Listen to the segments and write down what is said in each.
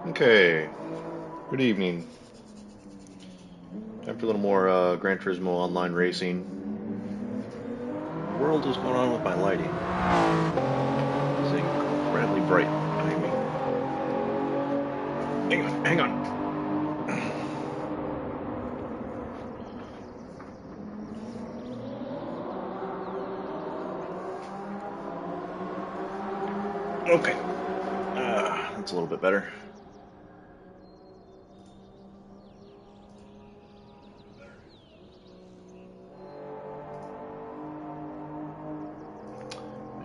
Okay, good evening. Time for a little more Gran Turismo online racing. The world is going on with my lighting. It's incredibly bright behind me. Hang on. Okay, that's a little bit better.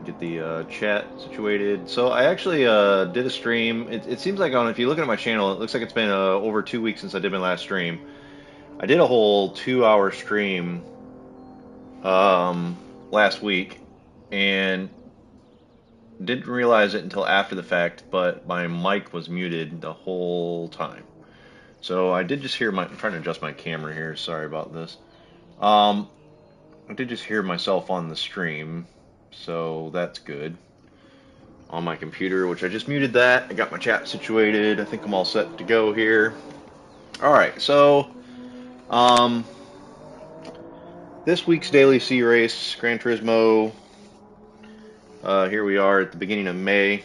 Get the chat situated. So I actually did a stream. It seems like if you look at my channel, it looks like it's been over 2 weeks since I did my last stream. I did a whole 2 hour stream last week, and didn't realize it until after the fact, but my mic was muted the whole time. So I did just hear I'm trying to adjust my camera here. Sorry about this. Um, I did just hear myself on the stream, so that's good. On my computer, which I just muted that. I got my chat situated. I think I'm all set to go here. All right, so um, this week's Daily C race, Gran Turismo. Here we are at the beginning of May.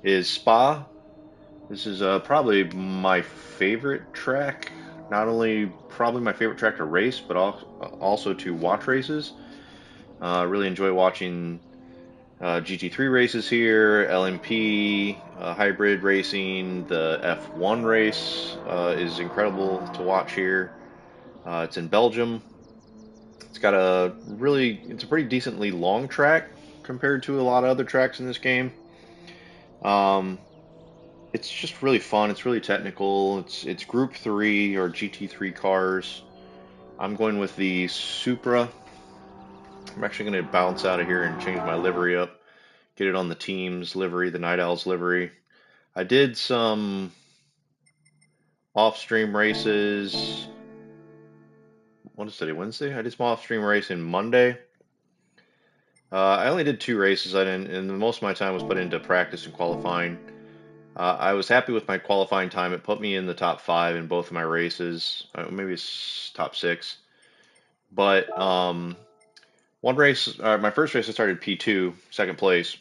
Is Spa. This is probably my favorite track. Not only probably my favorite track to race, but also to watch races. I really enjoy watching GT3 races here, LMP, hybrid racing. The F1 race is incredible to watch here. It's in Belgium. It's a pretty decently long track compared to a lot of other tracks in this game. Um, It's just really fun. It's really technical. It's Group 3 or GT3 cars. I'm going with the Supra. I'm actually going to bounce out of here and change my livery up. Get it on the team's livery, the Night Owls livery. I did some off-stream races. What is today? Wednesday? I did some off-stream racing Monday. I only did 2 races. I didn't, and most of my time was put into practice and qualifying. I was happy with my qualifying time. It put me in the top 5 in both of my races. Maybe it's top 6. But one race, my first race, I started P2, second place,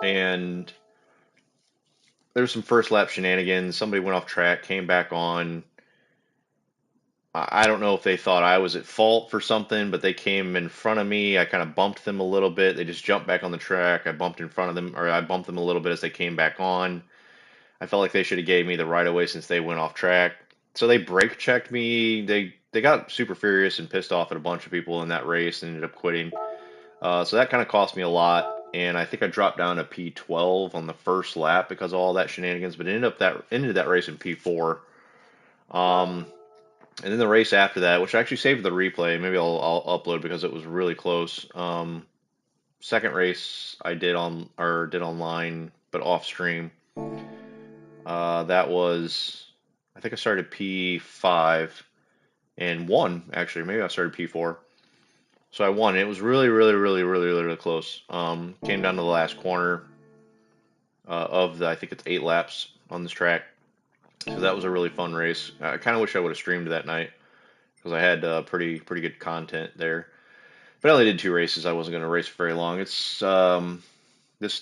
and there was some first lap shenanigans. Somebody went off track, came back on. I don't know if they thought I was at fault for something, but they came in front of me. I kind of bumped them a little bit. They just jumped back on the track. I bumped in front of them, or I bumped them a little bit as they came back on. I felt like they should have gave me the right of way since they went off track. So they brake checked me. They got super furious and pissed off at a bunch of people in that race and ended up quitting. So that kind of cost me a lot, and I think I dropped down to P12 on the first lap because of all that shenanigans. But ended that race in P4. Um, and then the race after that, which I actually saved the replay, maybe I'll upload because it was really close. Second race I did online, but off stream. That was, I think I started P5 and won, actually. Maybe I started P4. So I won. It was really, really, really, really, really close. Came down to the last corner I think it's 8 laps on this track. So that was a really fun race. I kind of wish I would have streamed that night because I had pretty good content there. But I only did 2 races. I wasn't going to race for very long. This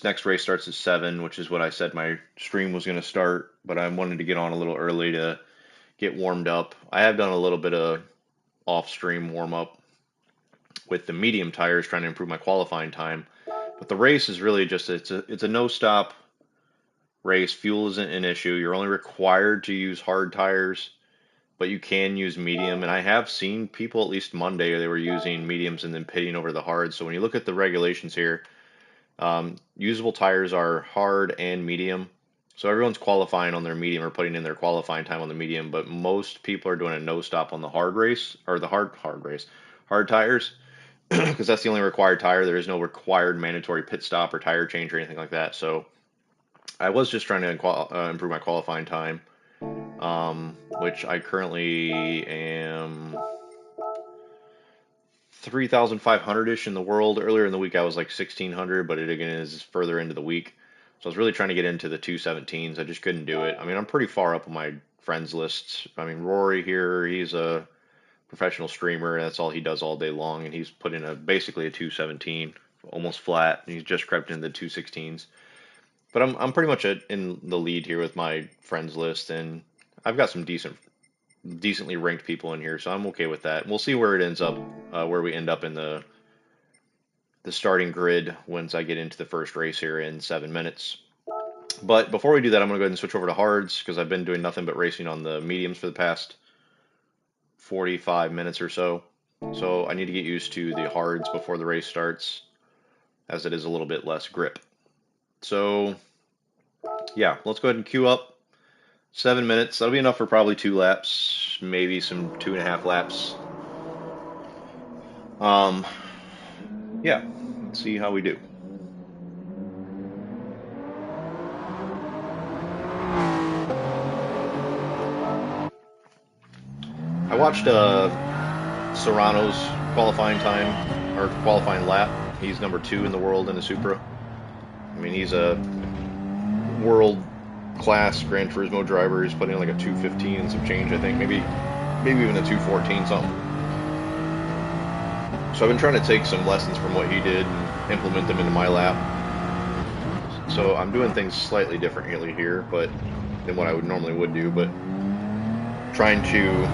next race starts at 7, which is what I said my stream was going to start. But I wanted to get on a little early to get warmed up. I have done a little bit of off-stream warm-up with the medium tires, trying to improve my qualifying time. But the race is really just it's a no-stop race. Fuel isn't an issue. You're only required to use hard tires, but you can use medium. And I have seen people, at least Monday, they were using mediums and then pitting over the hard. So when you look at the regulations here, usable tires are hard and medium. So everyone's qualifying on their medium or putting in their qualifying time on the medium, but most people are doing a no stop on the hard race or the hard tires, because that's the only required tire. There is no required mandatory pit stop or tire change or anything like that. So I was just trying to improve my qualifying time, which I currently am 3,500 ish in the world. Earlier in the week I was like 1,600, but it again is further into the week. So I was really trying to get into the 217s. I just couldn't do it. I mean, I'm pretty far up on my friends list. I mean, Rory here, he's a professional streamer. That's all he does all day long, and he's put in basically a 217, almost flat. And he's just crept into the 216s. But I'm pretty much in the lead here with my friends list, and I've got some decently ranked people in here, so I'm okay with that. We'll see where it ends up, where we end up in the starting grid once I get into the first race here in 7 minutes. But before we do that, I'm going to go ahead and switch over to hards because I've been doing nothing but racing on the mediums for the past 45 minutes or so. So I need to get used to the hards before the race starts, as it is a little bit less grip. So yeah, let's go ahead and queue up. 7 minutes. That'll be enough for probably 2 laps, maybe some 2.5 laps. Yeah, let's see how we do. I watched Serrano's qualifying time, or qualifying lap. He's number 2 in the world in the Supra. I mean, he's a world-class Gran Turismo driver. He's putting in like a 215 and some change, I think. Maybe even a 214 something. So I've been trying to take some lessons from what he did and implement them into my lap. So I'm doing things slightly differently here, but than what I normally would do, but trying to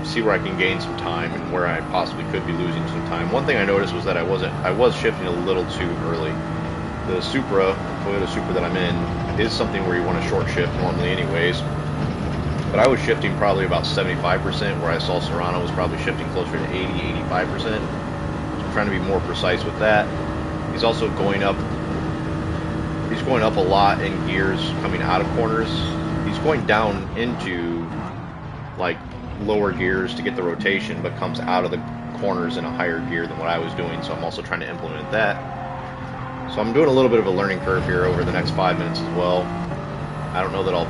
see where I can gain some time and where I possibly could be losing some time. One thing I noticed was that I was shifting a little too early. The Toyota Supra that I'm in, is something where you want to short shift normally anyways. But I was shifting probably about 75%, where I saw Serrano was probably shifting closer to 80, 85%. So I'm trying to be more precise with that. He's also going up a lot in gears coming out of corners. He's going down into like lower gears to get the rotation, but comes out of the corners in a higher gear than what I was doing. So I'm also trying to implement that. So I'm doing a little bit of a learning curve here over the next 5 minutes as well. I don't know that I'll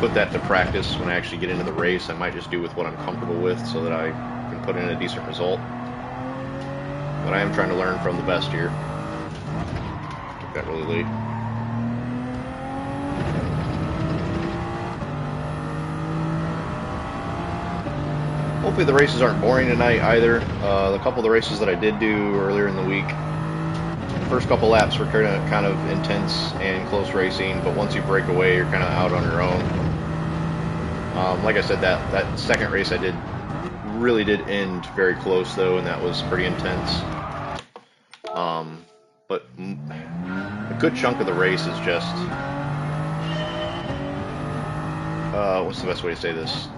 put that to practice when I actually get into the race. I might just do with what I'm comfortable with so that I can put in a decent result. But I am trying to learn from the best here. Took that really late. Hopefully the races aren't boring tonight either. The couple of the races that I did do earlier in the week, the first couple laps were kind of intense and close racing, but once you break away, you're kind of out on your own. Like I said, that second race I did really did end very close though, and that was pretty intense. But a good chunk of the race is just, what's the best way to say this?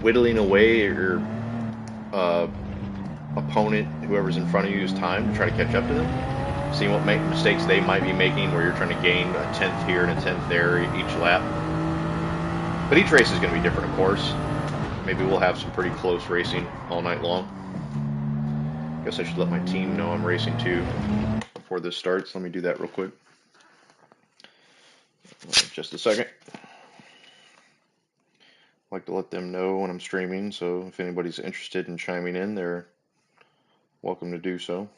Whittling away your opponent, whoever's in front of you's time to try to catch up to them. Seeing what mistakes they might be making, where you're trying to gain a 10th here and a 10th there each lap. But each race is going to be different, of course. Maybe we'll have some pretty close racing all night long. Guess I should let my team know I'm racing too before this starts. Let me do that real quick. Just a second. I like to let them know when I'm streaming, so if anybody's interested in chiming in, they're welcome to do so.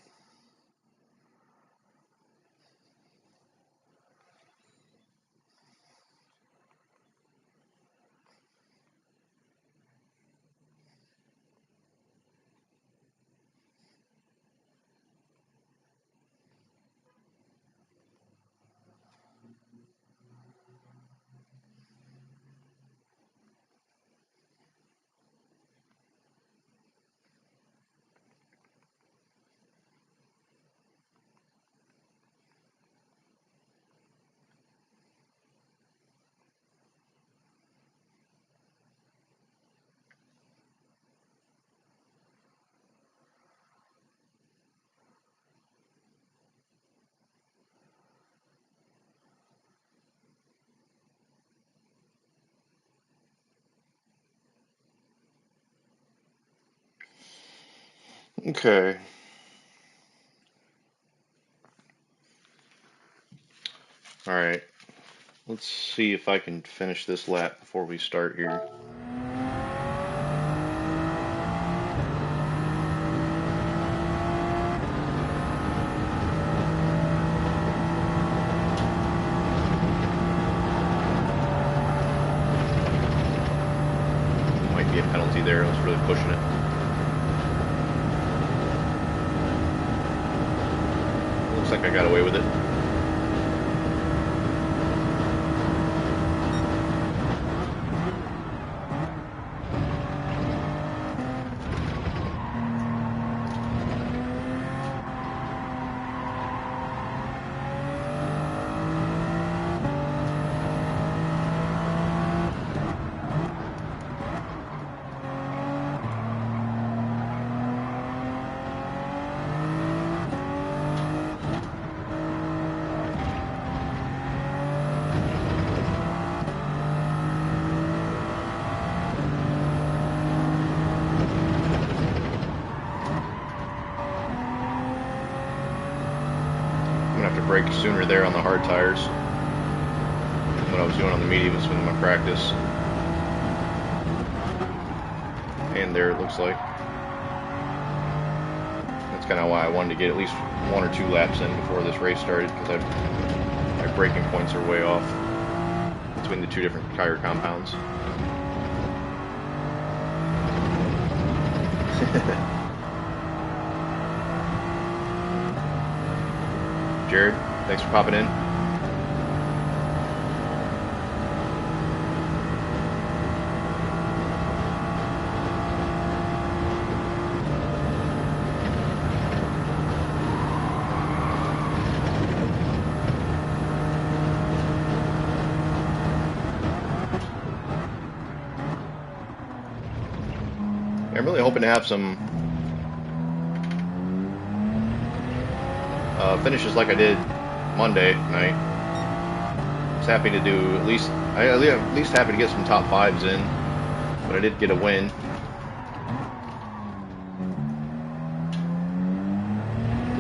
Okay. Alright. Let's see if I can finish this lap before we start here. there. I was really pushing it. Looks like I got away with it. Brake sooner there on the hard tires than what I was doing on the mediums in my practice. And there it looks like. That's kind of why I wanted to get at least 1 or 2 laps in before this race started, because my braking points are way off between the 2 different tire compounds. Jared, thanks for popping in. I'm really hoping to have some finishes like I did Monday night. I was happy to do at least happy to get some top 5s in, but I did get a win.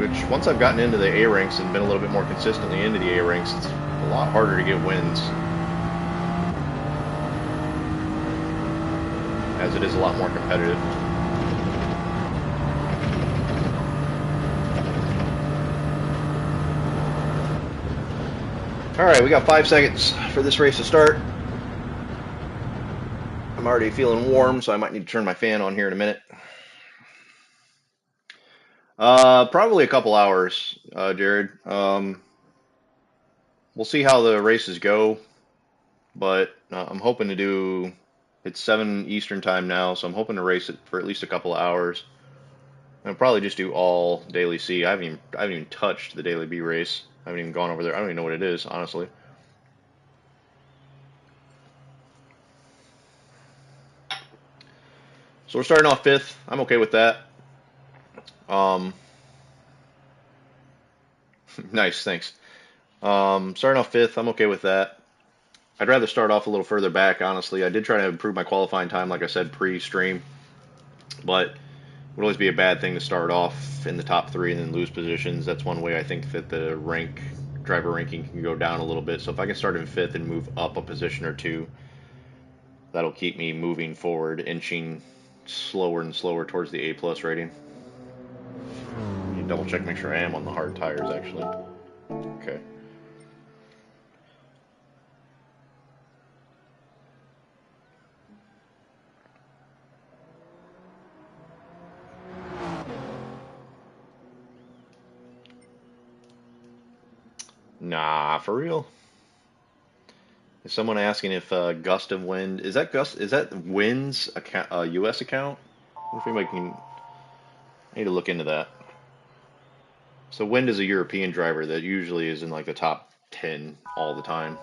Which, once I've gotten into the A ranks and been a little bit more consistently into the A ranks, it's a lot harder to get wins, as it is a lot more competitive. Alright, we got 5 seconds for this race to start. I'm already feeling warm, so I might need to turn my fan on here in a minute. Probably a couple hours, Jared. We'll see how the races go, but I'm hoping to do, it's 7 Eastern time now, so I'm hoping to race it for at least a couple of hours. I'll probably just do all Daily C. I haven't even touched the Daily B race. I haven't even gone over there. I don't even know what it is, honestly. So we're starting off 5th. I'm okay with that. Nice, thanks. Starting off 5th, I'm okay with that. I'd rather start off a little further back, honestly. I did try to improve my qualifying time, like I said, pre-stream. But it would always be a bad thing to start off in the top 3 and then lose positions. That's one way I think that the driver ranking can go down a little bit. So if I can start in 5th and move up a position or 2, that'll keep me moving forward, inching slower and slower towards the A+ rating. You double check, make sure I am on the hard tires, actually. Okay. Nah, for real. Is someone asking if Gust of Wind, is that Wind's account, US account? I wonder if anybody can. I need to look into that. So Wind is a European driver that usually is in like the top 10 all the time.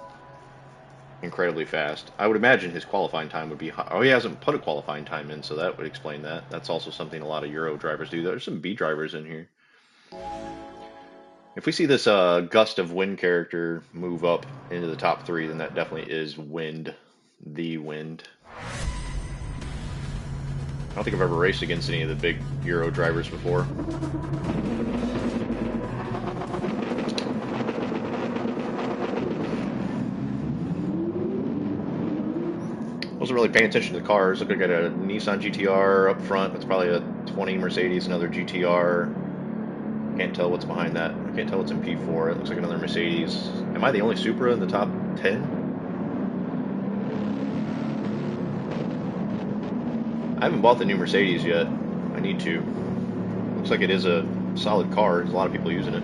Incredibly fast. I would imagine his qualifying time would be high. Oh, he hasn't put a qualifying time in, so that would explain that. That's also something a lot of Euro drivers do. There's some B drivers in here. If we see this Gust of Wind character move up into the top 3, then that definitely is Wind. The Wind. I don't think I've ever raced against any of the big Euro drivers before. Wasn't really paying attention to the cars. Look, I got a Nissan GTR up front. That's probably a 20 Mercedes, another GTR. Can't tell what's behind that. I can't tell what's in P4. It looks like another Mercedes. Am I the only Supra in the top 10? I haven't bought the new Mercedes yet. I need to. Looks like it is a solid car. There's a lot of people using it.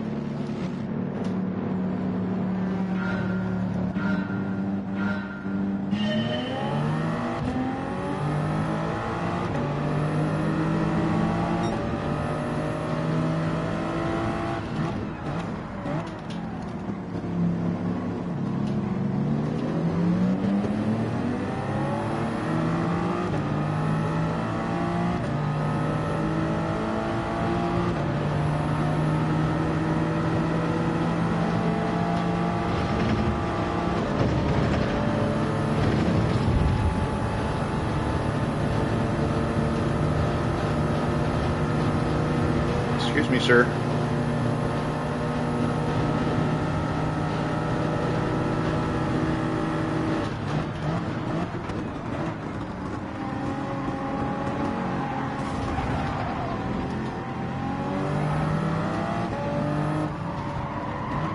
Excuse me, sir.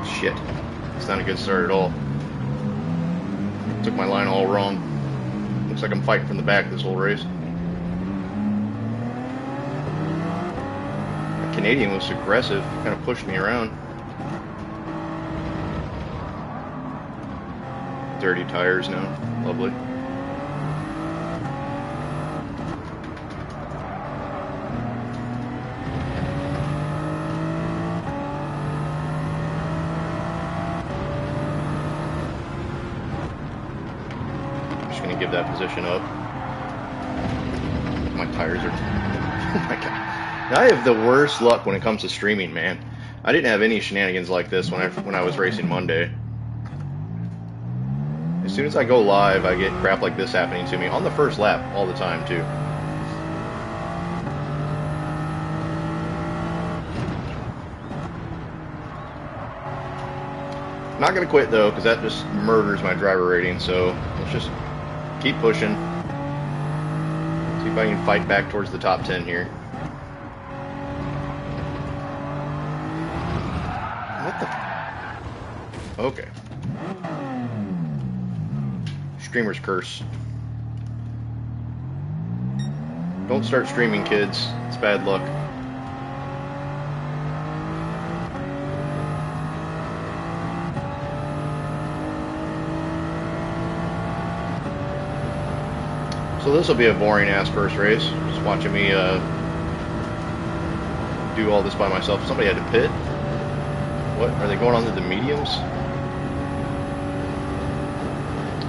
Shit. It's not a good start at all. Took my line all wrong. Looks like I'm fighting from the back this whole race. Canadian was aggressive, kind of pushed me around. Dirty tires now, lovely. I'm just gonna give that position up. My tires are, oh my god. I have the worst luck when it comes to streaming, man. I didn't have any shenanigans like this when I was racing Monday. As soon as I go live, I get crap like this happening to me on the first lap all the time, too. Not gonna quit though, because that just murders my driver rating. So let's just keep pushing. See if I can fight back towards the top 10 here. What the? Okay. Streamer's curse. Don't start streaming, kids. It's bad luck. So this will be a boring ass first race. Just watching me do all this by myself. Somebody had to pit. What? Are they going on to the mediums?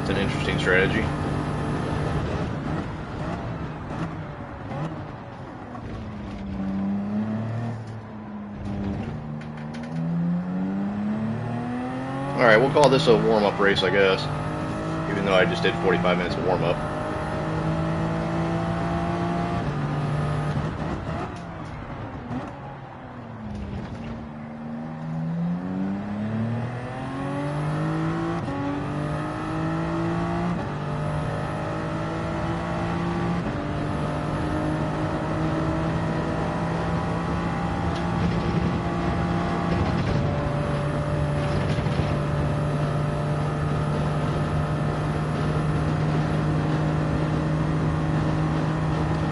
It's an interesting strategy. Alright, we'll call this a warm-up race, I guess. Even though I just did 45 minutes of warm-up.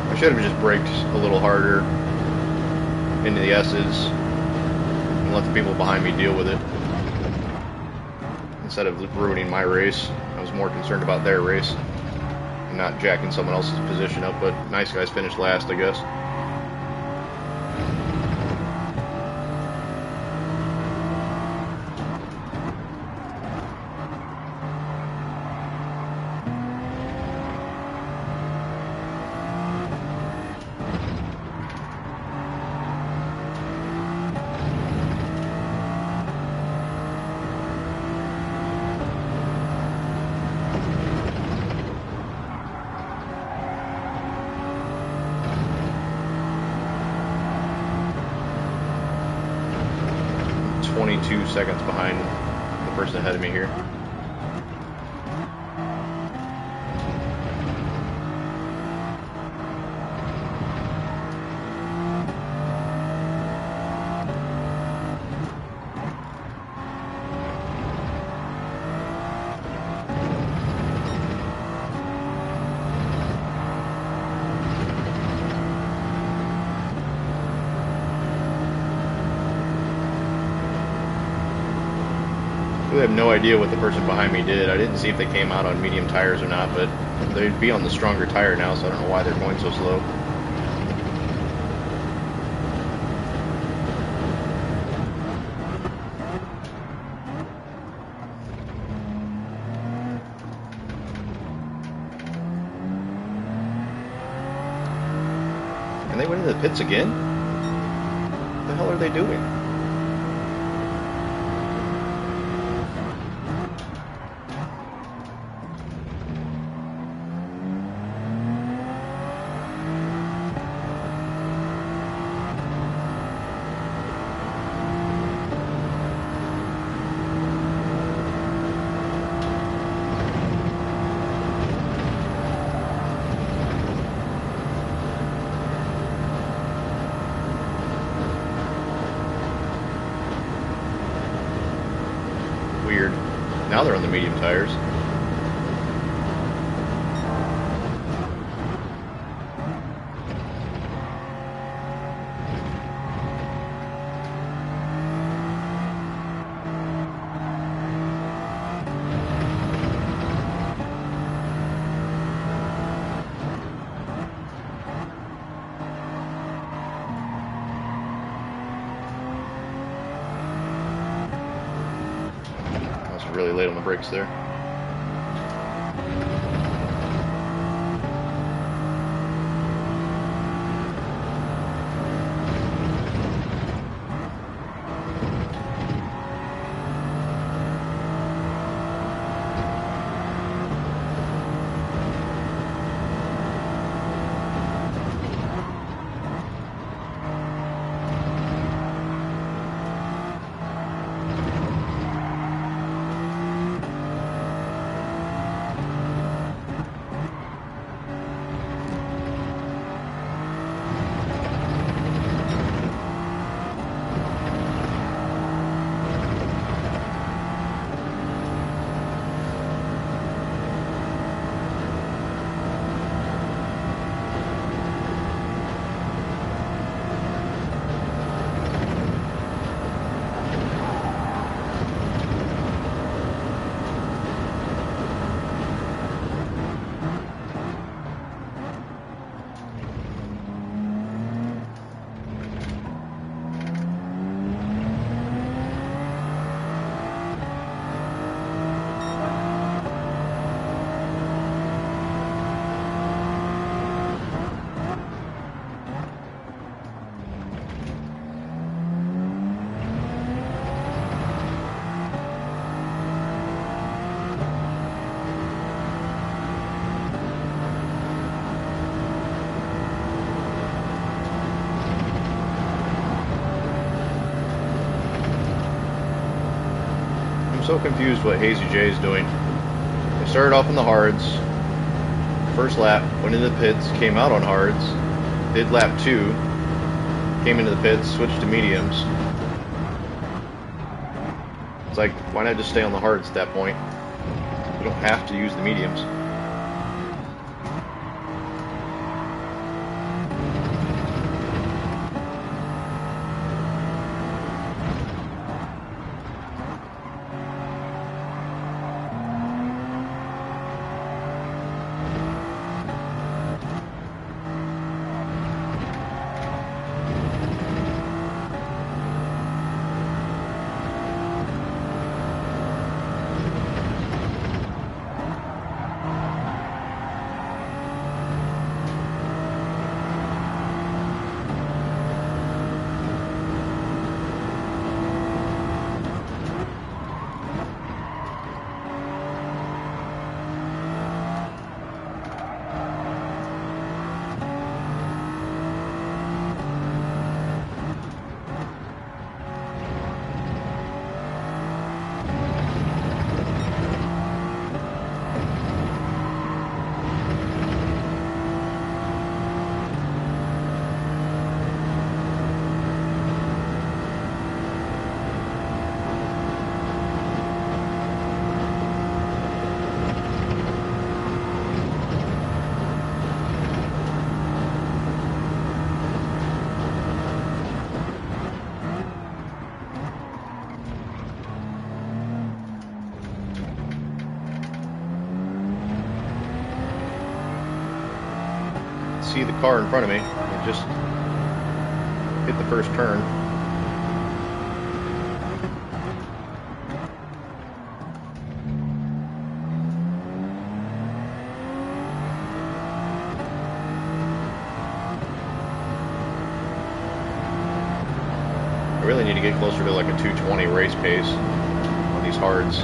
I should have just braked a little harder into the S's and let the people behind me deal with it. Instead of ruining my race, I was more concerned about their race and not jacking someone else's position up, but nice guys finished last, I guess. Seconds behind the person ahead of me here. really have no idea what the person behind me did. I didn't see if they came out on medium tires or not, but they'd be on the stronger tire now, so I don't know why they're going so slow. And they went into the pits again? What the hell are they doing? Weird. Now they're on the medium tires. Really late on the brakes there. I'm so confused what Hazy J is doing. They started off in the hards. First lap, went into the pits, came out on hards, did lap 2, came into the pits, switched to mediums. It's like, why not just stay on the hards at that point? You don't have to use the mediums. see the car in front of me. It just hit the first turn. I really need to get closer to like a 220 race pace on these hards.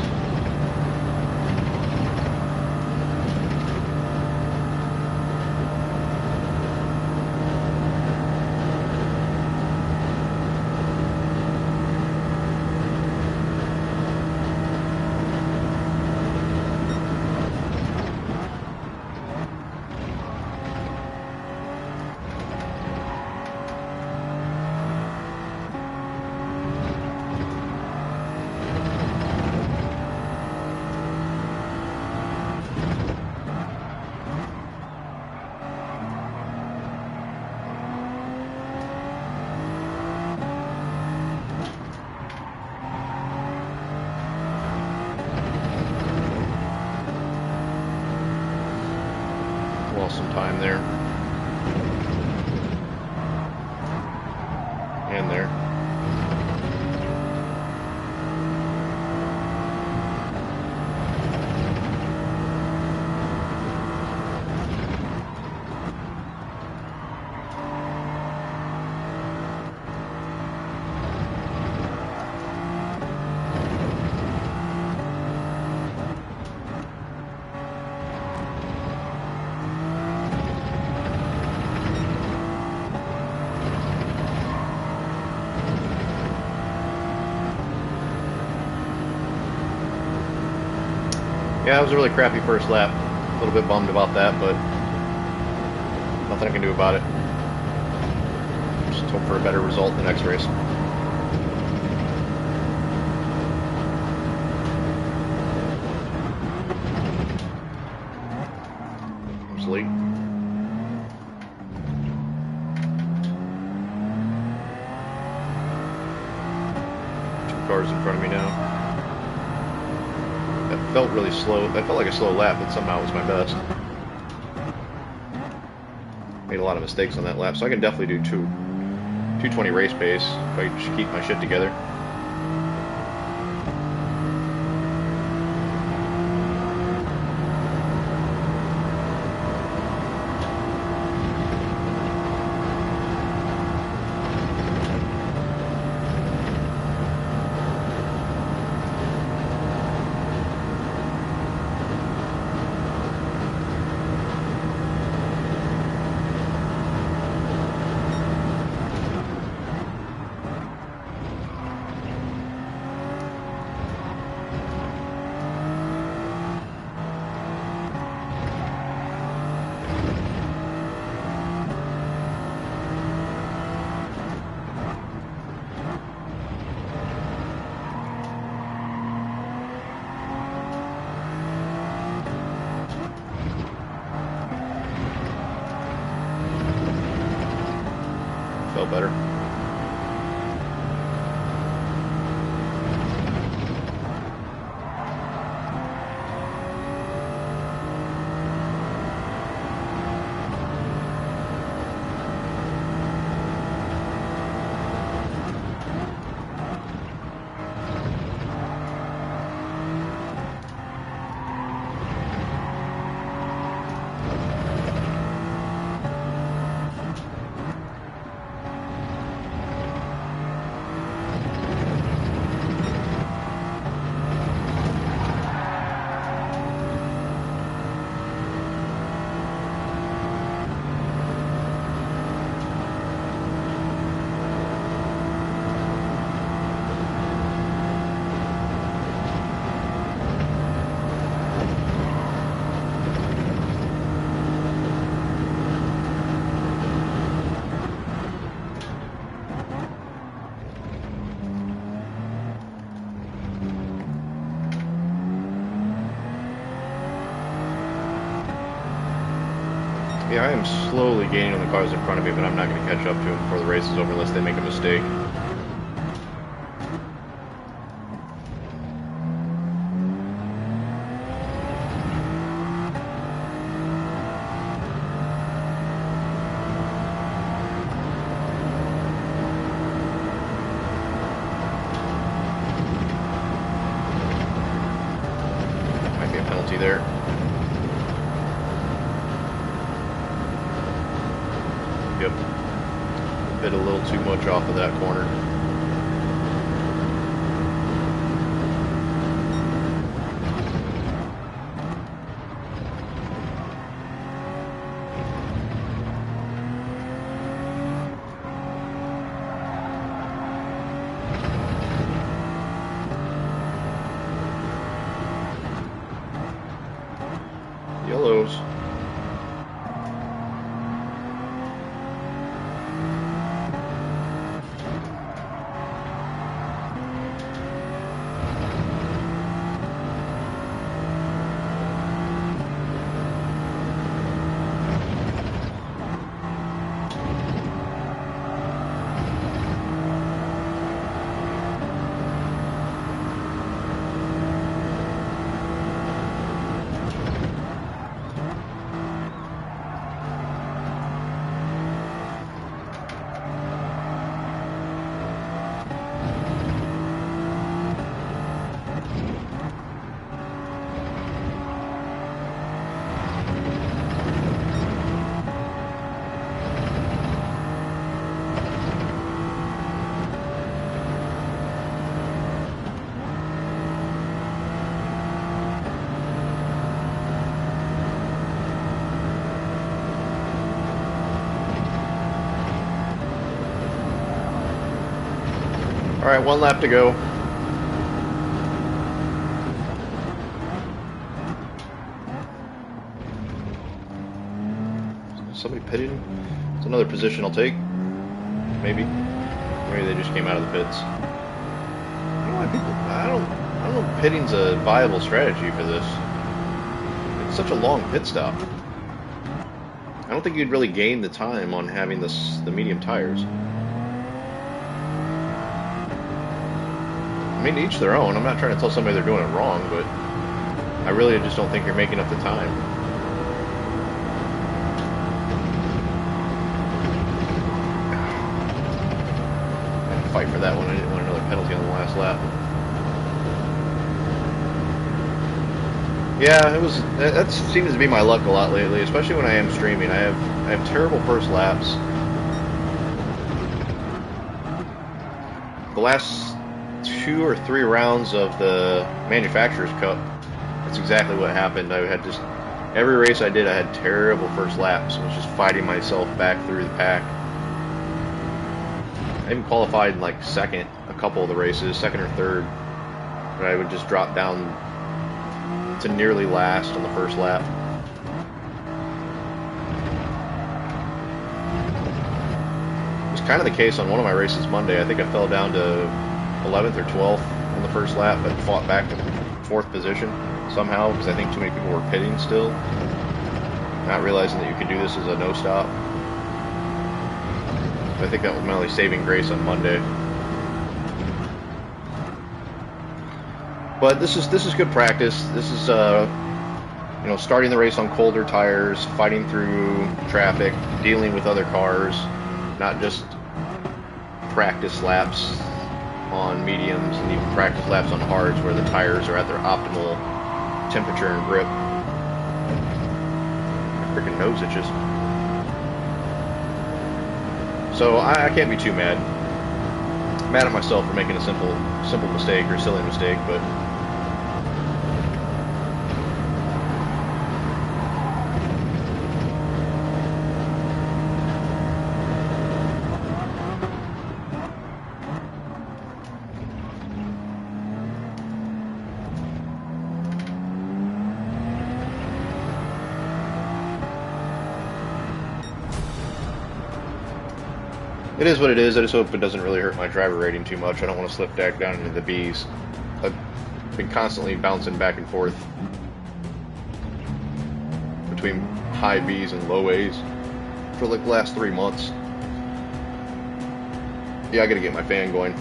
Lost some time there. And there. Yeah, it was a really crappy first lap. A little bit bummed about that, but nothing I can do about it. Just hope for a better result in the next race. I was late. Two cars in front of me now. That felt really slow. That felt like a slow lap, but somehow it was my best. Made a lot of mistakes on that lap, so I can definitely do 220 race pace if I just keep my shit together. Felt better. Yeah, I am slowly gaining on the cars in front of me, but I'm not going to catch up to them before the race is over unless they make a mistake. there. Yep. Bit a little too much off of that corner. Yellows. Alright, one lap to go. Somebody pitted? It's another position I'll take. Maybe. Maybe they just came out of the pits. I don't know why people. I don't know if pitting's a viable strategy for this. It's such a long pit stop. I don't think you'd really gain the time on having the medium tires. I mean, to each their own. I'm not trying to tell somebody they're doing it wrong, but I really just don't think you're making up the time. I had to fight for that one. I didn't want another penalty on the last lap. Yeah, it was. That seems to be my luck a lot lately, especially when I am streaming. I have terrible first laps. The last 2 or 3 rounds of the Manufacturer's Cup, that's exactly what happened. I had just, every race I did, I had terrible first laps. I was just fighting myself back through the pack. I even qualified in like second a couple of the races, second or third, but I would just drop down to nearly last on the first lap. It was kind of the case on one of my races Monday. I think I fell down to 11th or 12th on the first lap, but fought back to 4th position somehow because I think too many people were pitting still, not realizing that you could do this as a no stop. I think that was my only saving grace on Monday. But this is good practice. This is you know, starting the race on colder tires, fighting through traffic, dealing with other cars, not just practice laps on mediums and even practice laps on hards where the tires are at their optimal temperature and grip. My freaking nose itches. So I can't be too mad. I'm mad at myself for making a simple mistake or silly mistake, but it is what it is. I just hope it doesn't really hurt my driver rating too much. I don't want to slip back down into the B's. I've been constantly bouncing back and forth between high B's and low A's for like the last 3 months. Yeah, I gotta get my fan going.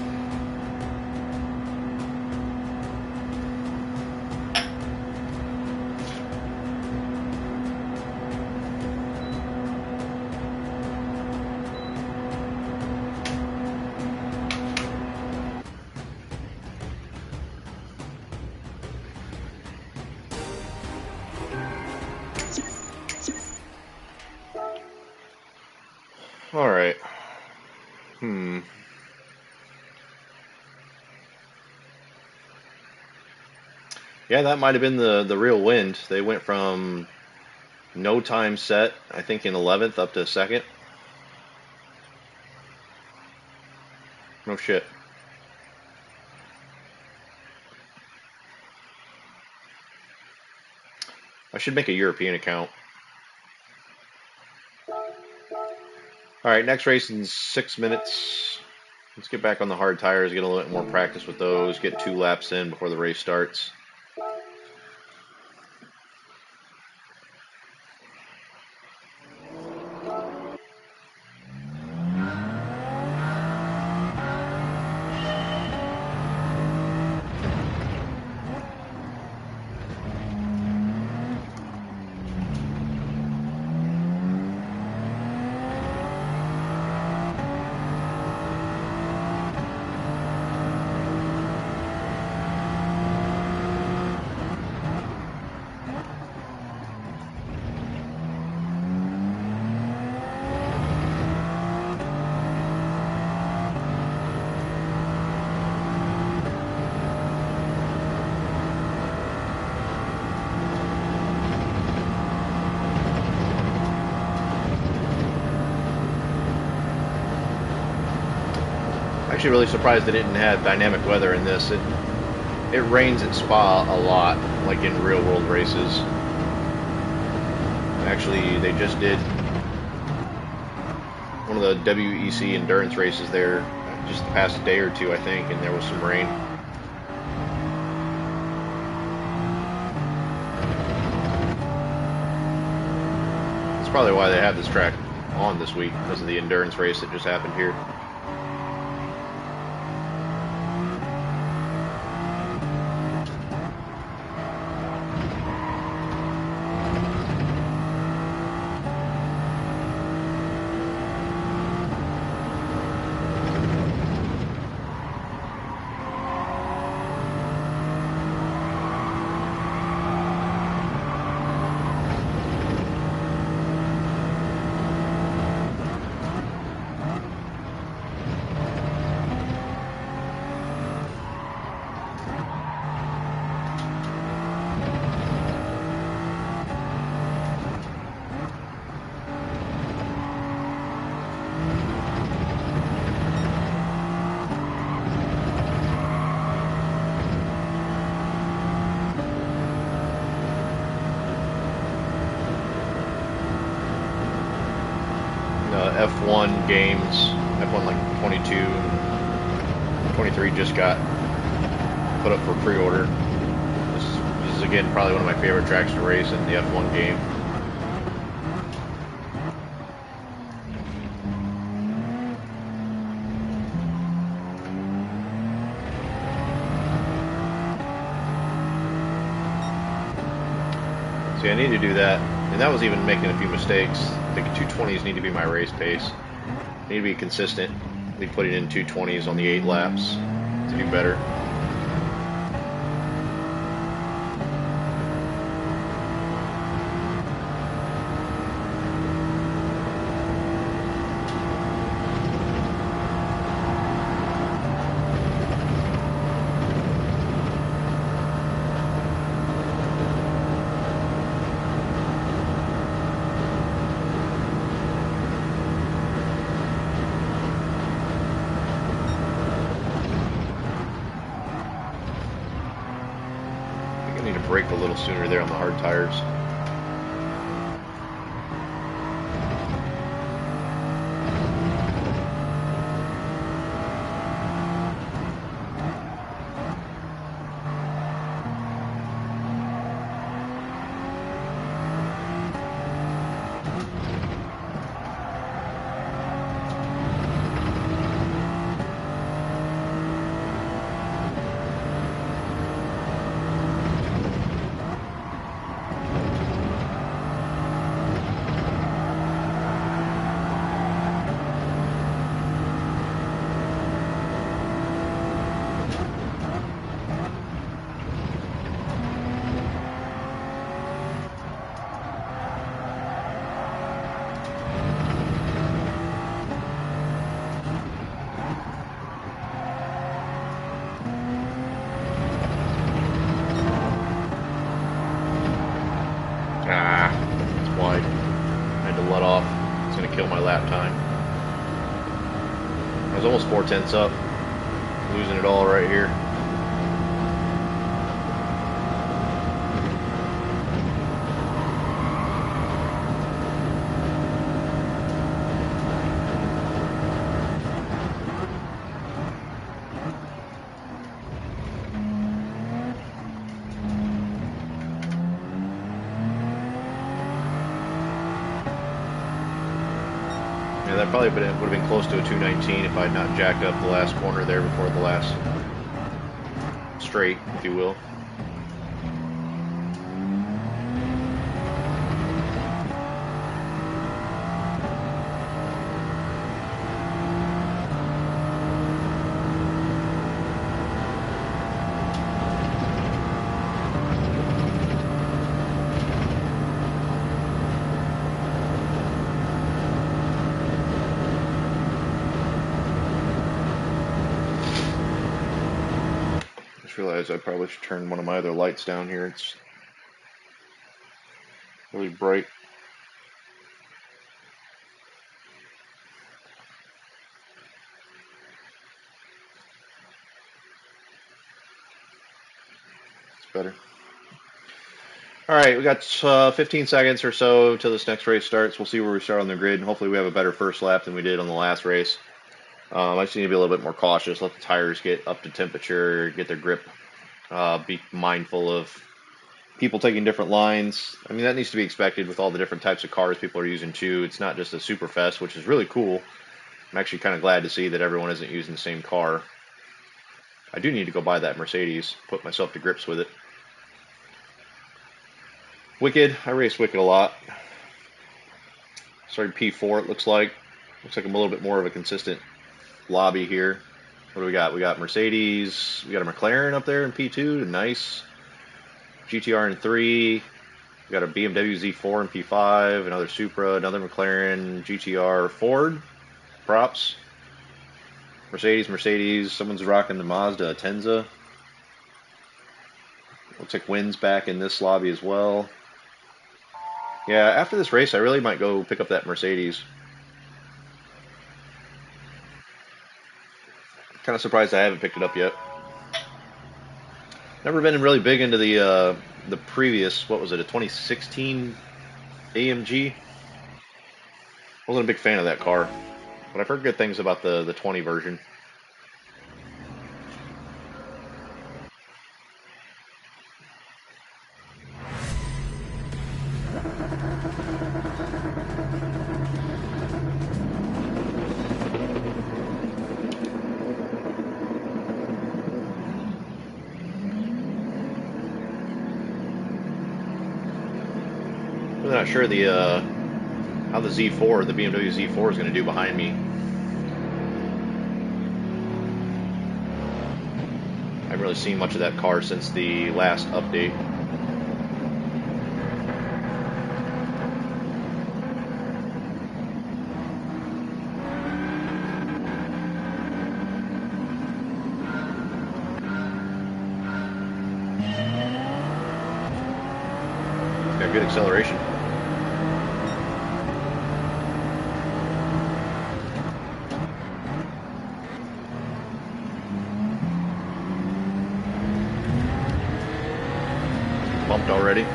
All right. Yeah, that might have been the real wind. They went from no time set, I think in 11th up to 2nd. No shit. I should make a European account. All right, next race in 6 minutes. Let's get back on the hard tires, get a little bit more practice with those, get 2 laps in before the race starts. Actually really surprised they didn't have dynamic weather in this. It rains at Spa a lot, like in real world races. Actually, they just did one of the WEC endurance races there just the past day or two, I think, and there was some rain. That's probably why they have this track on this week, because of the endurance race that just happened here. F1 games, F1 like 22 and 23 just got put up for pre-order. This is again probably one of my favorite tracks to race in the F1 game. See, I need to do that, and that was even making a few mistakes. I think 220s need to be my race pace. I need to be consistent. Be putting in 220s on the 8 laps to do better. Brake a little sooner there on the hard tires. lap time. I was almost 4/10 up, losing it all right here. Yeah, that probably would have been close to a 219 if I had not jacked up the last corner there before the last straight, if you will. Realize I probably should turn one of my other lights down here. It's really bright. It's better. Alright, we got 15 seconds or so till this next race starts. We'll see where we start on the grid. Hopefully we have a better first lap than we did on the last race. I just need to be a little bit more cautious, let the tires get up to temperature, get their grip, be mindful of people taking different lines. I mean, that needs to be expected with all the different types of cars people are using too. It's not just a super fest, which is really cool. I'm actually kind of glad to see that everyone isn't using the same car. I do need to go buy that Mercedes, put myself to grips with it. Wicked, I race Wicked a lot. Started P4, it looks like. Looks like I'm a little bit more of a consistent lobby here. What do we got? We got Mercedes, we got a McLaren up there in P2, nice. GTR in 3, we got a BMW Z4 in P5, another Supra, another McLaren, GTR, Ford, props. Mercedes, someone's rocking the Mazda Atenza. Looks like Wynn's back in this lobby as well. Yeah, after this race, I really might go pick up that Mercedes. Kind of surprised I haven't picked it up yet. Never been really big into the previous, what was it, a 2016 AMG? Wasn't a big fan of that car, but I've heard good things about the 20 version. I'm not sure how the Z4, the BMW Z4 is going to do behind me. I haven't really seen much of that car since the last update. Got good acceleration. Bumped already.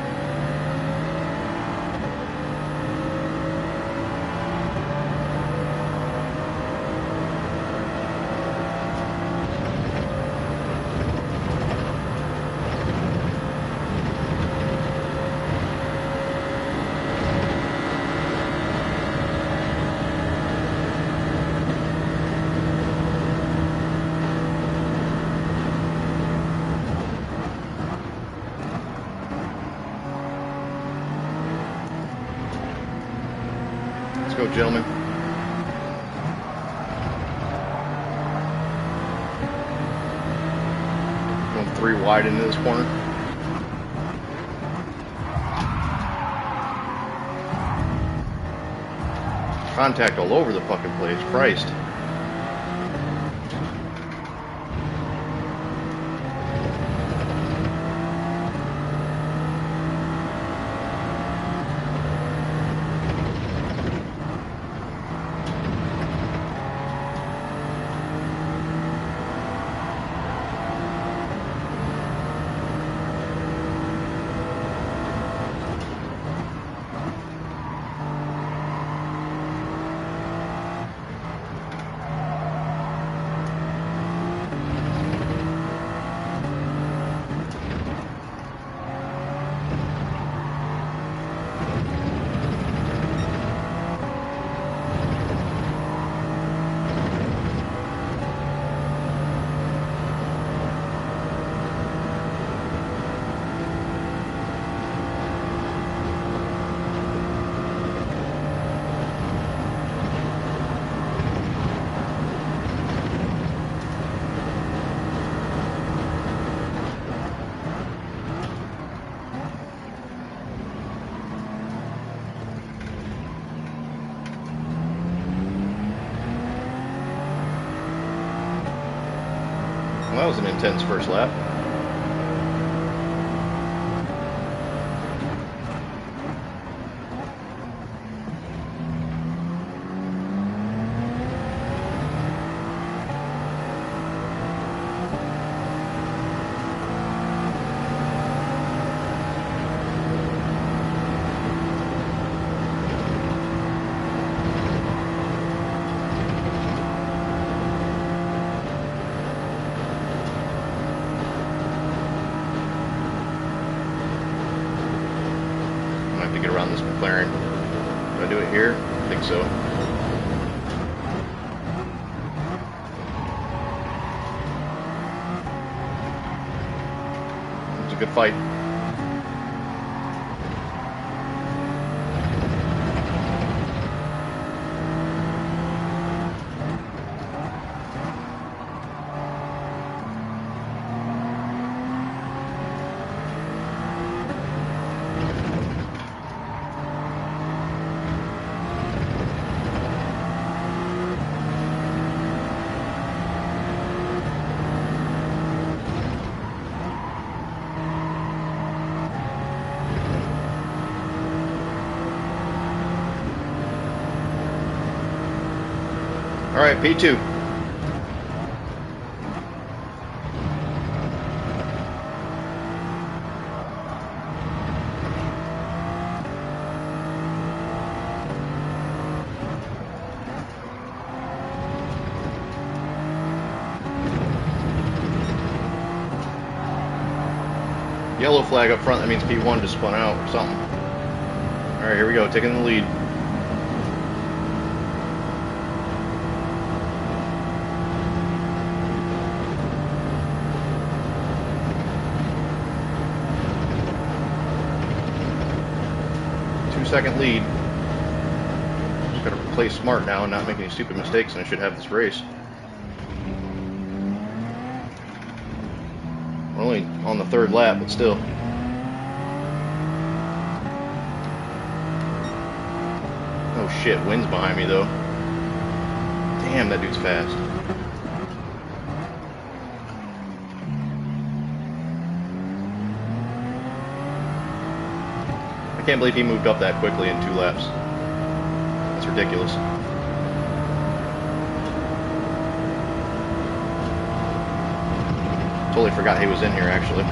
Let's go, gentlemen. Going 3 wide into this corner. Contact all over the fucking place, Christ. intense first lap. To get around this McLaren. Do I do it here? I think so. It was a good fight. All right, P2. Yellow flag up front, that means P1 just spun out or something. All right, here we go, taking the lead. Second lead. Just gotta play smart now and not make any stupid mistakes, and I should have this race. We're only on the third lap, but still. Oh shit, wind's behind me though. Damn, that dude's fast. I can't believe he moved up that quickly in 2 laps. That's ridiculous. Totally forgot he was in here, actually.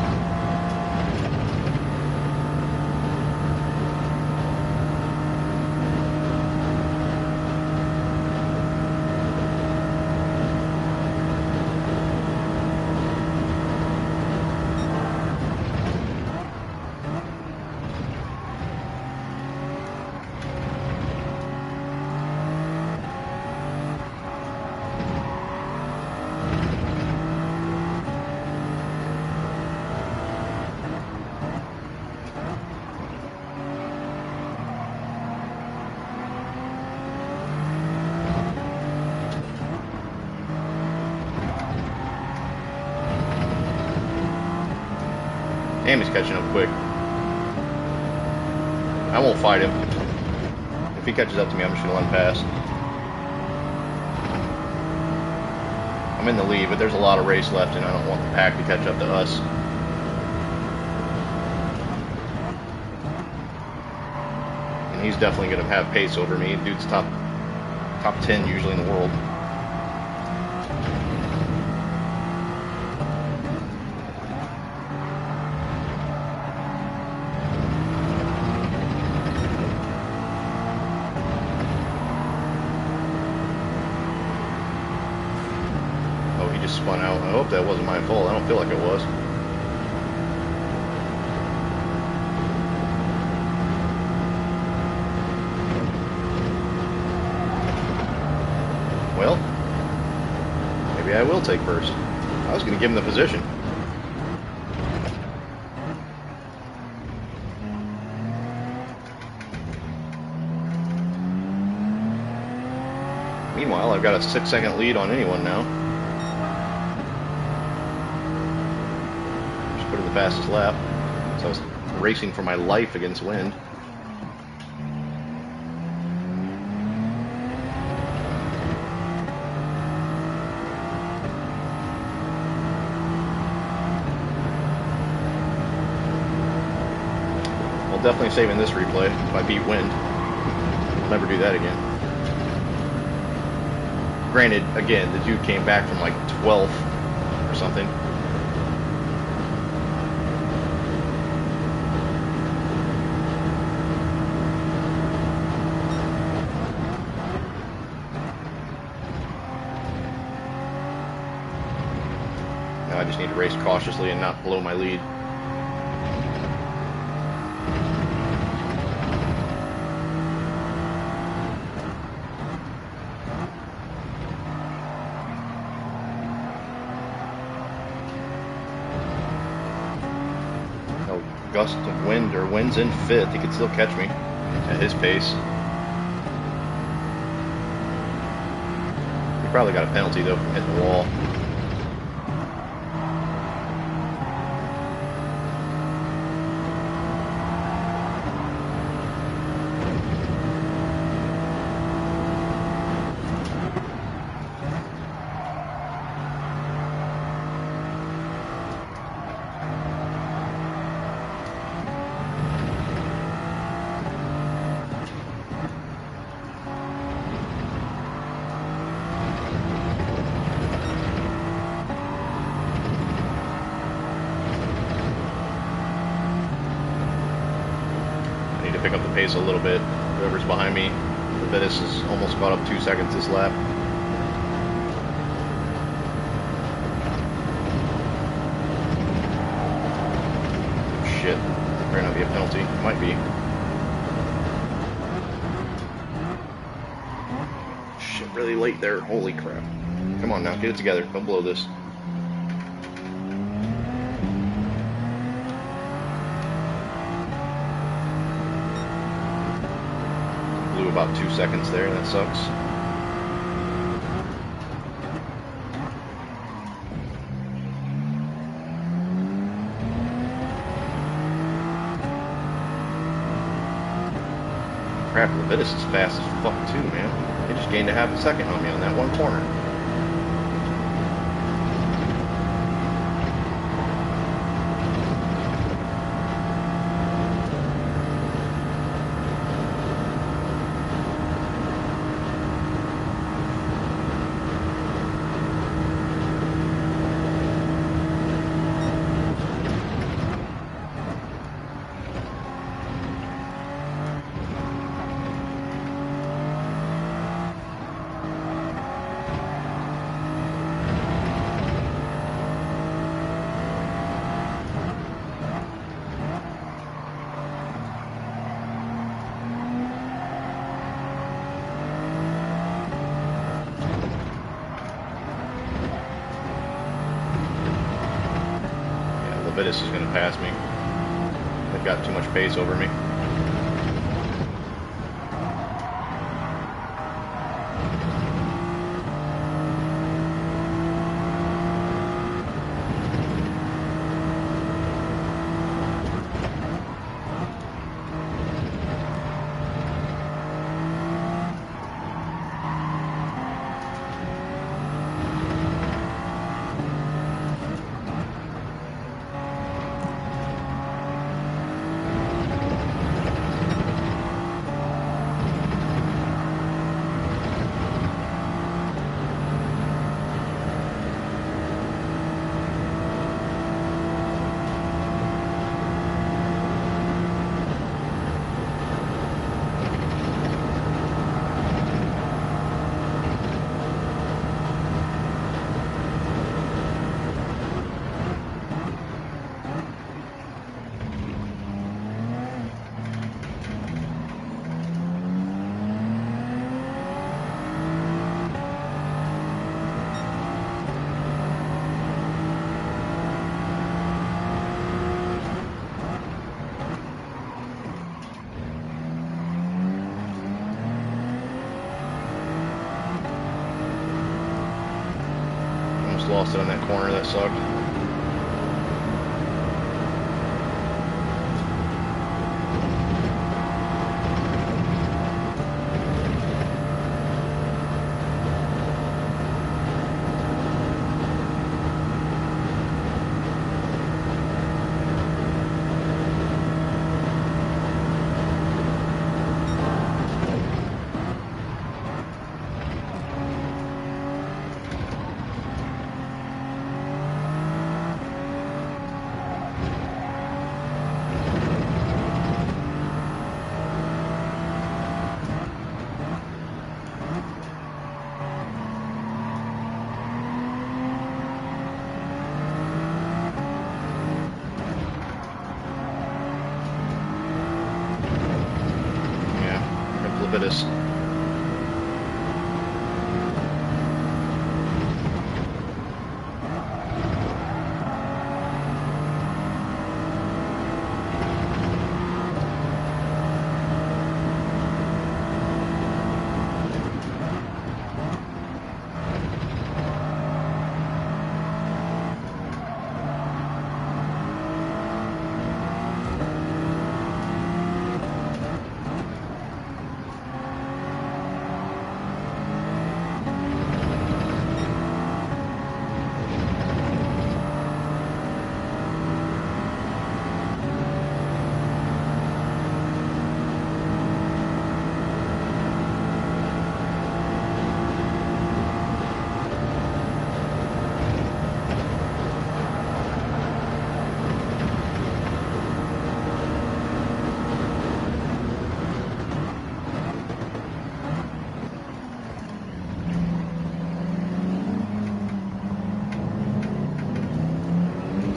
Damn, he's catching up quick. I won't fight him. If he catches up to me, I'm just going to let him pass. I'm in the lead, but there's a lot of race left, and I don't want the pack to catch up to us. And he's definitely going to have pace over me. Dude's top 10 usually in the world. Spun out. I hope that wasn't my fault. I don't feel like it was. Well, maybe I will take first. I was going to give him the position. Meanwhile, I've got a 6-second lead on anyone now. Put in the fastest lap, so I was racing for my life against wind. definitely saving this replay if I beat wind. I'll never do that again. Granted, again, the dude came back from like 12th or something. Now I just need to race cautiously and not blow my lead. Gust of wind, or wind's in 5th, he could still catch me at his pace. He probably got a penalty though for hitting the wall. Pick up the pace a little bit. Whoever's behind me, Levitas has almost caught up 2 seconds this lap. Shit, there might not be a penalty. Might be. Shit, really late there. Holy crap. Come on now, get it together. Don't blow this. About 2 seconds there, that sucks. Crap, Levitas is fast as fuck too, man. He just gained a half a second on me on that one corner. Levitas is going to pass me. They've got too much pace over me. Lost it on that corner, that sucked. Levitas.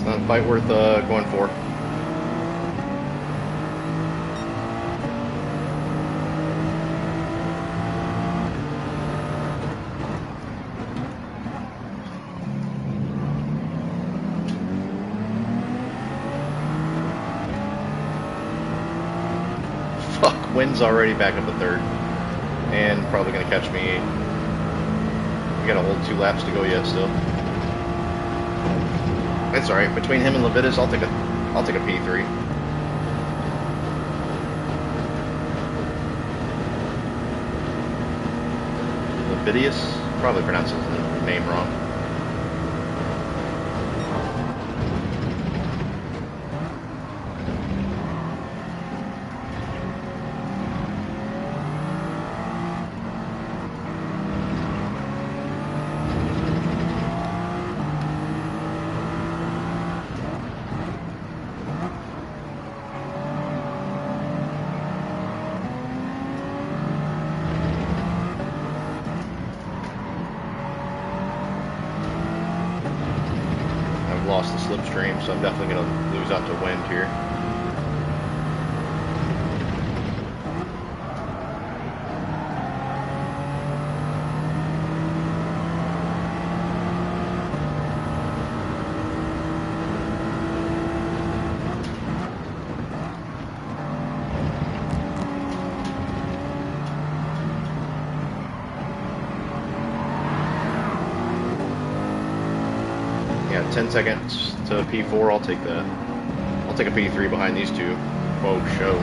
Not a fight worth going for. Fuck, wind's already back up to third. And probably gonna catch me. We got a whole 2 laps to go yet still. That's alright. Between him and Levitas, I'll take a P3. Levitas? Probably pronounced his name wrong. Lost the slipstream, so I'm definitely going to lose out to wind here. Yeah, 10 seconds to P4. I'll take that. I'll take a P3 behind these two. Whoa, show.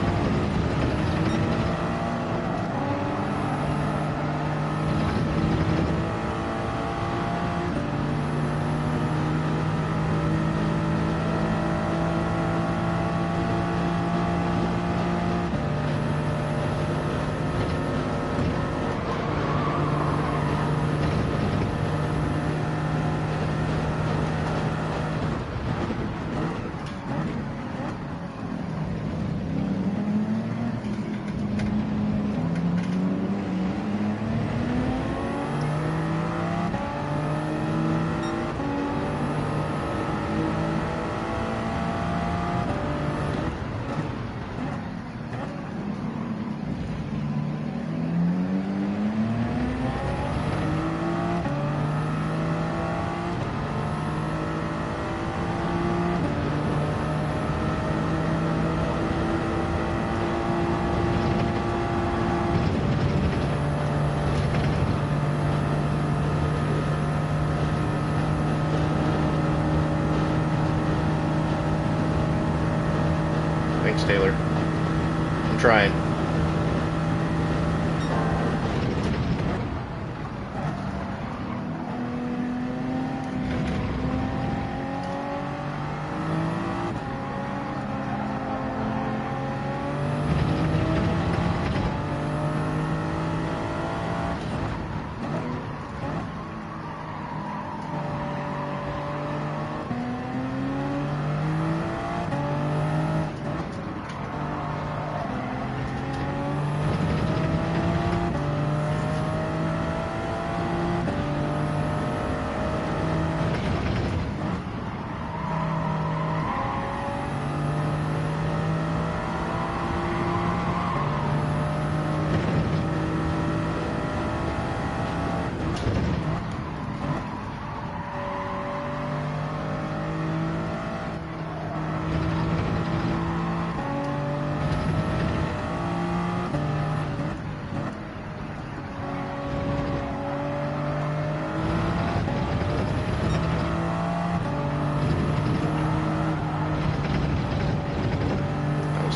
Thanks, Taylor. I'm trying.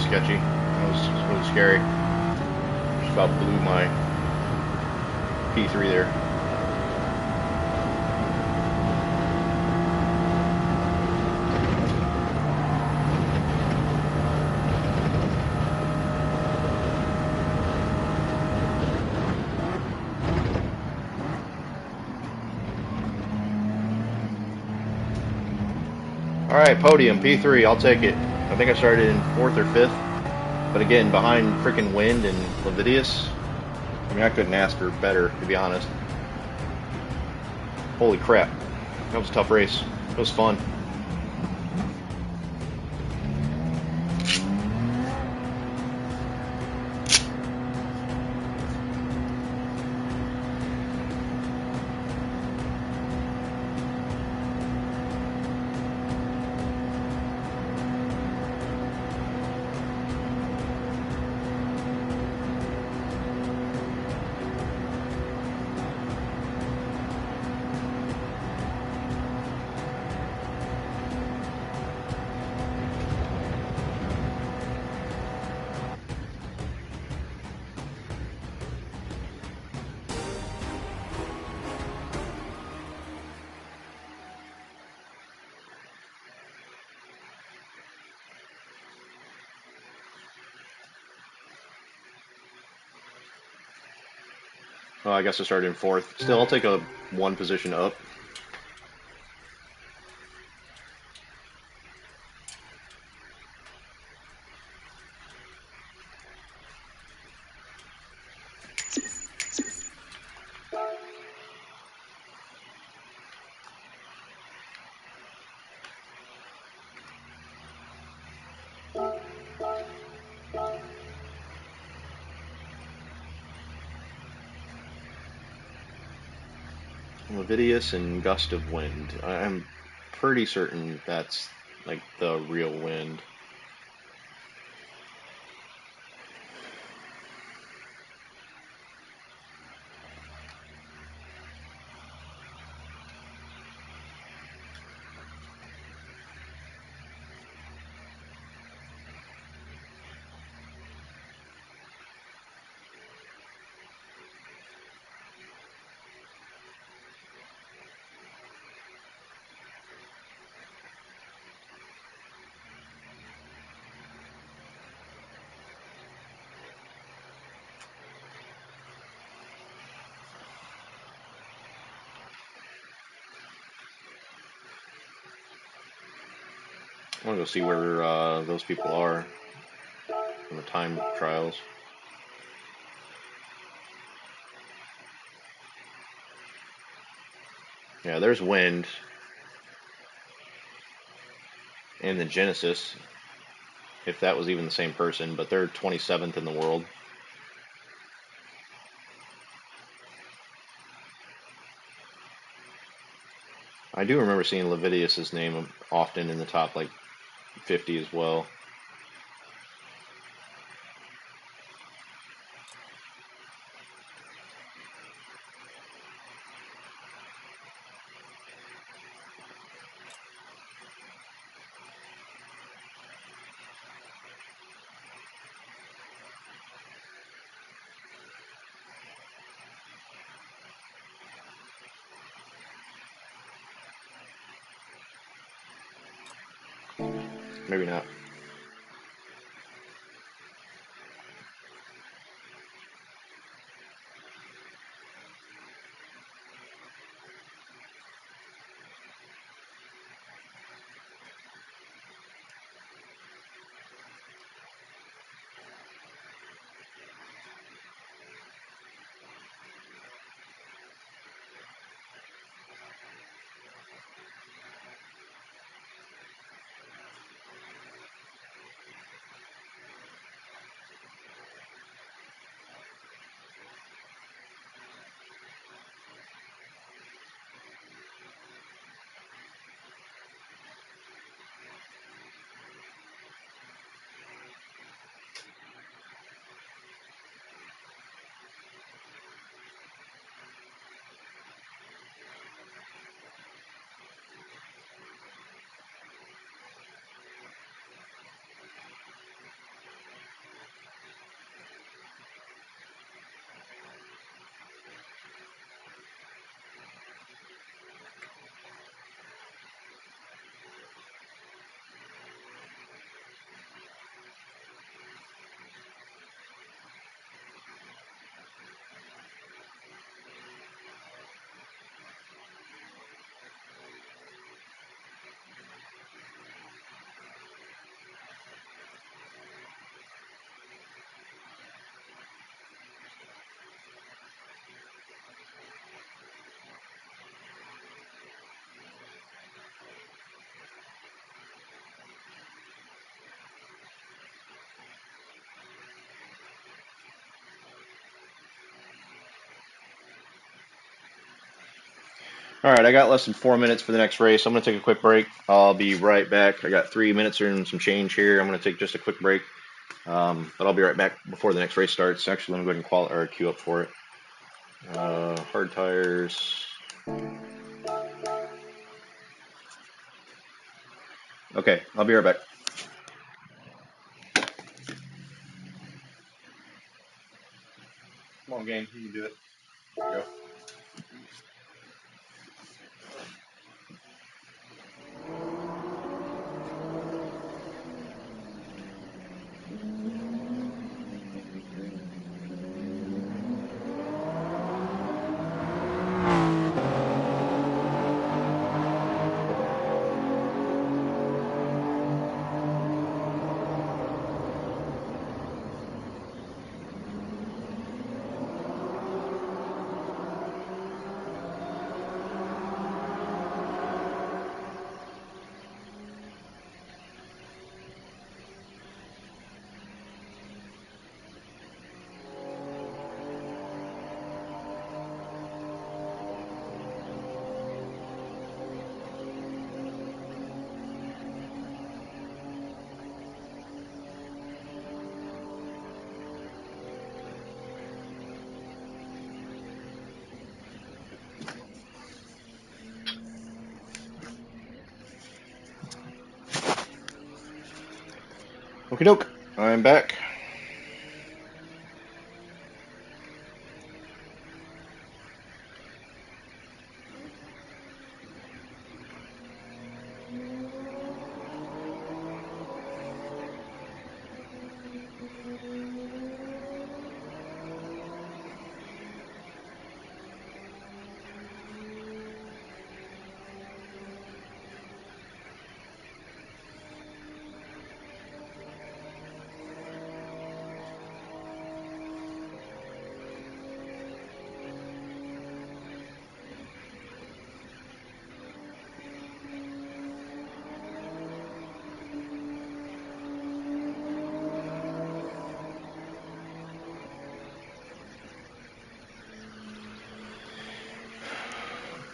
sketchy. That was really scary. Just about blew my P3 there. Alright, podium, P3, I'll take it. I think I started in 4th or 5th. But again, behind frickin' Wind and Levidius. I mean, I couldn't ask for better, to be honest. Holy crap. That was a tough race. It was fun. Oh, I guess I started in 4th. Still, I'll take a 1 position up. Levidius and Gust of Wind. I'm pretty certain that's like the real wind. I want to go see where those people are in the time trials. Yeah, there's Wind and the Genesis, if that was even the same person, but they're 27th in the world. I do remember seeing Levidius's name often in the top like 50 as well. Maybe not. All right, I got less than 4 minutes for the next race. I'm going to take a quick break. I'll be right back. I got 3 minutes and some change here. I'm going to take just a quick break, but I'll be right back before the next race starts. Actually, let me go ahead and queue up for it. Hard tires. Okay, I'll be right back. Come on, game. You can do it. There you go. Okie doke. I'm back.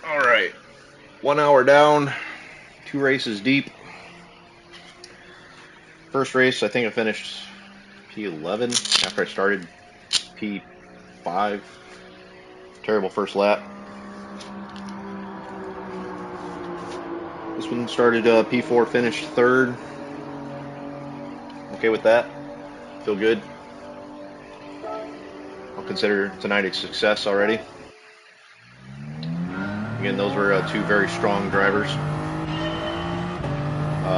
All right. 1 hour down, 2 races deep. First race, I think I finished P11 after I started P5. Terrible first lap. This one started P4, finished third. Okay with that. Feel good. I'll consider tonight a success already. Again, those were 2 very strong drivers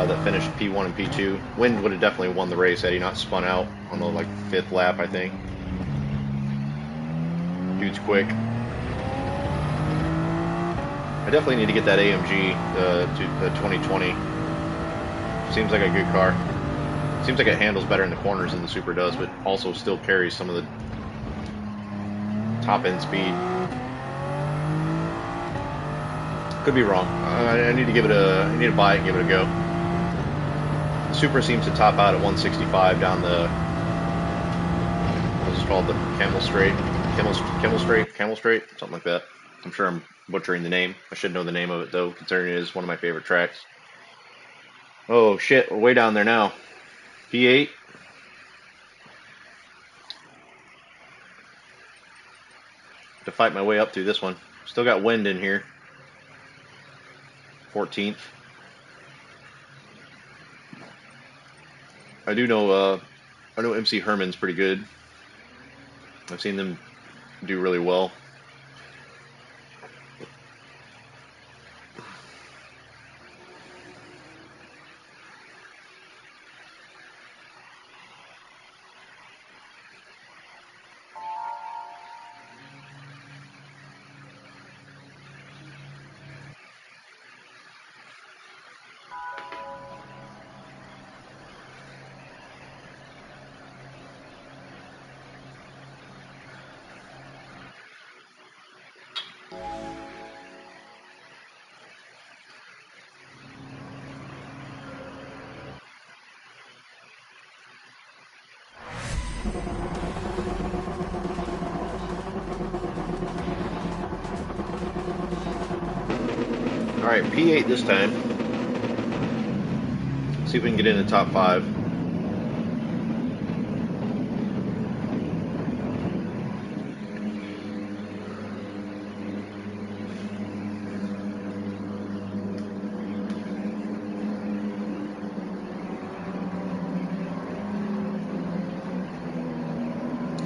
that finished P1 and P2. Wind would have definitely won the race had he not spun out on the 5th lap, I think. Dude's quick. I definitely need to get that AMG to the 2020. Seems like a good car. Seems like it handles better in the corners than the Super does, but also still carries some of the top end speed. Could be wrong. I need to give it I need to buy it and give it a go. The Supra seems to top out at 165 down the, what's it called, the Camel Straight, something like that. I'm sure I'm butchering the name. I should know the name of it though, considering it is one of my favorite tracks. Oh shit, we're way down there now. P8. To fight my way up through this one. Still got wind in here. 14th. I know MC Herman's pretty good. I've seen them do really well. Alright, P8 this time. See if we can get in the top 5.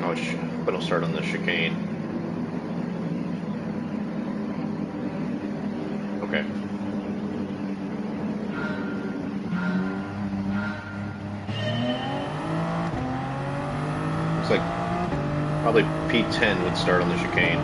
Oh, but I'll start on the chicane. Okay. Looks like probably P10 would start on the chicane.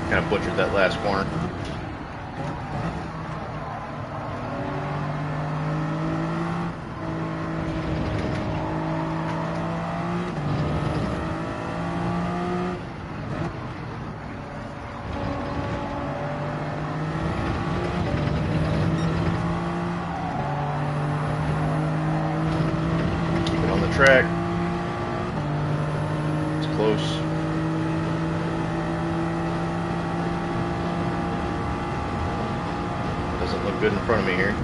Kind of butchered that last corner. Keep it on the track. It's close. Doesn't look good in front of me here.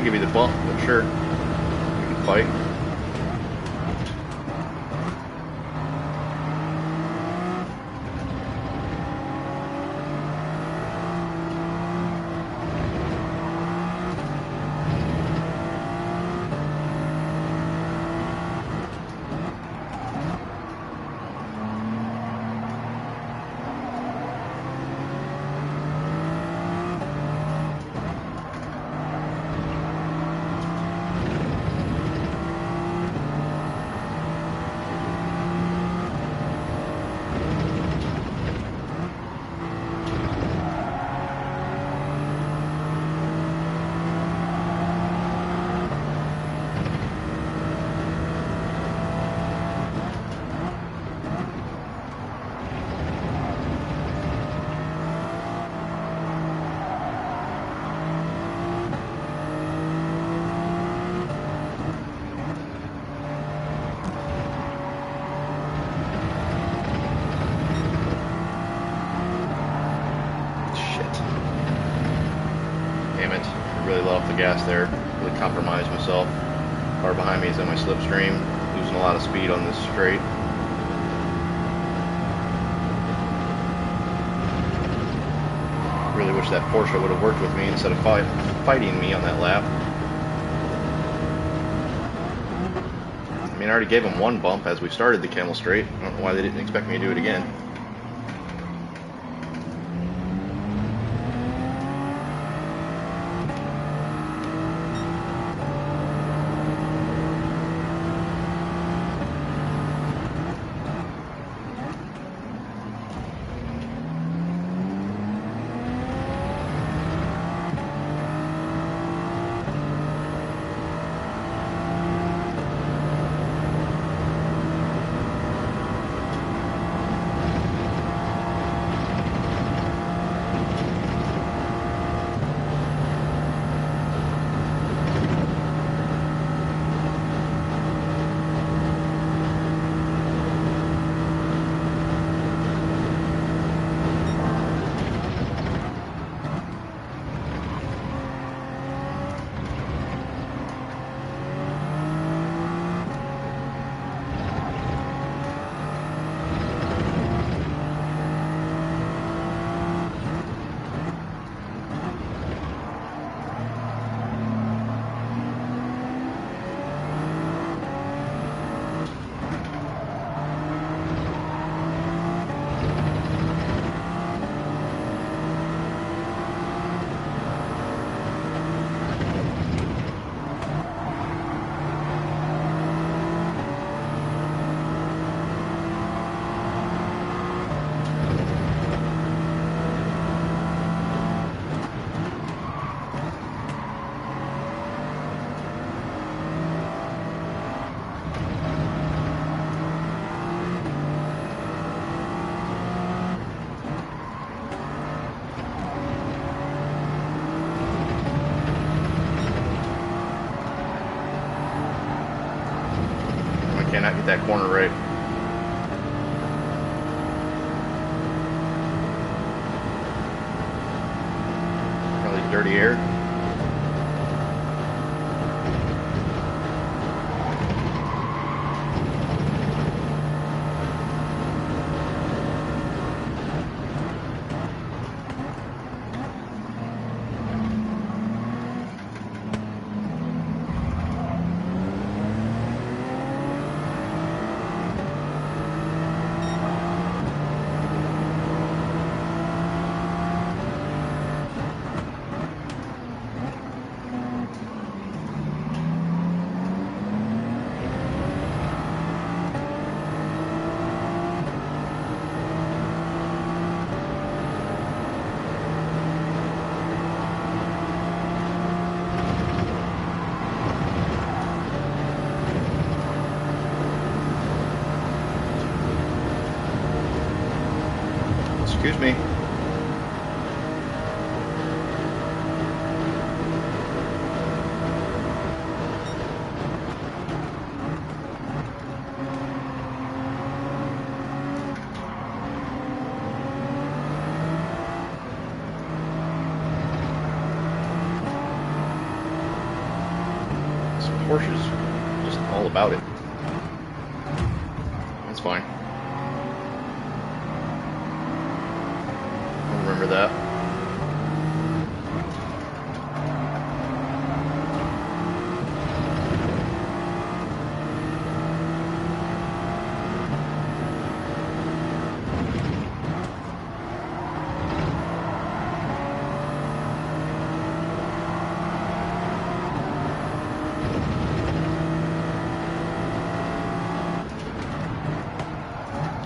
Give you the bump, but sure, we can fight. Really let off the gas there, really compromised myself. Car behind me is in my slipstream, losing a lot of speed on this straight. Really wish that Porsche would have worked with me instead of fighting me on that lap. I mean, I already gave him one bump as we started the Camel Straight. I don't know why they didn't expect me to do it again. Cannot get that corner right. Probably dirty air. Excuse me. This Porsche's just all about it. That's fine. Remember that.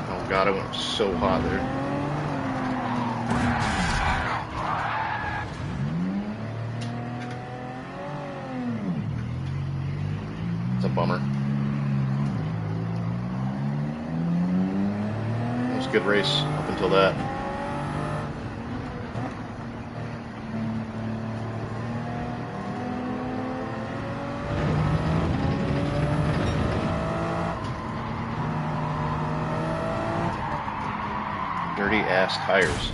Oh God, I went so hot there. It's a bummer. It was a good race up until that. Dirty ass tires.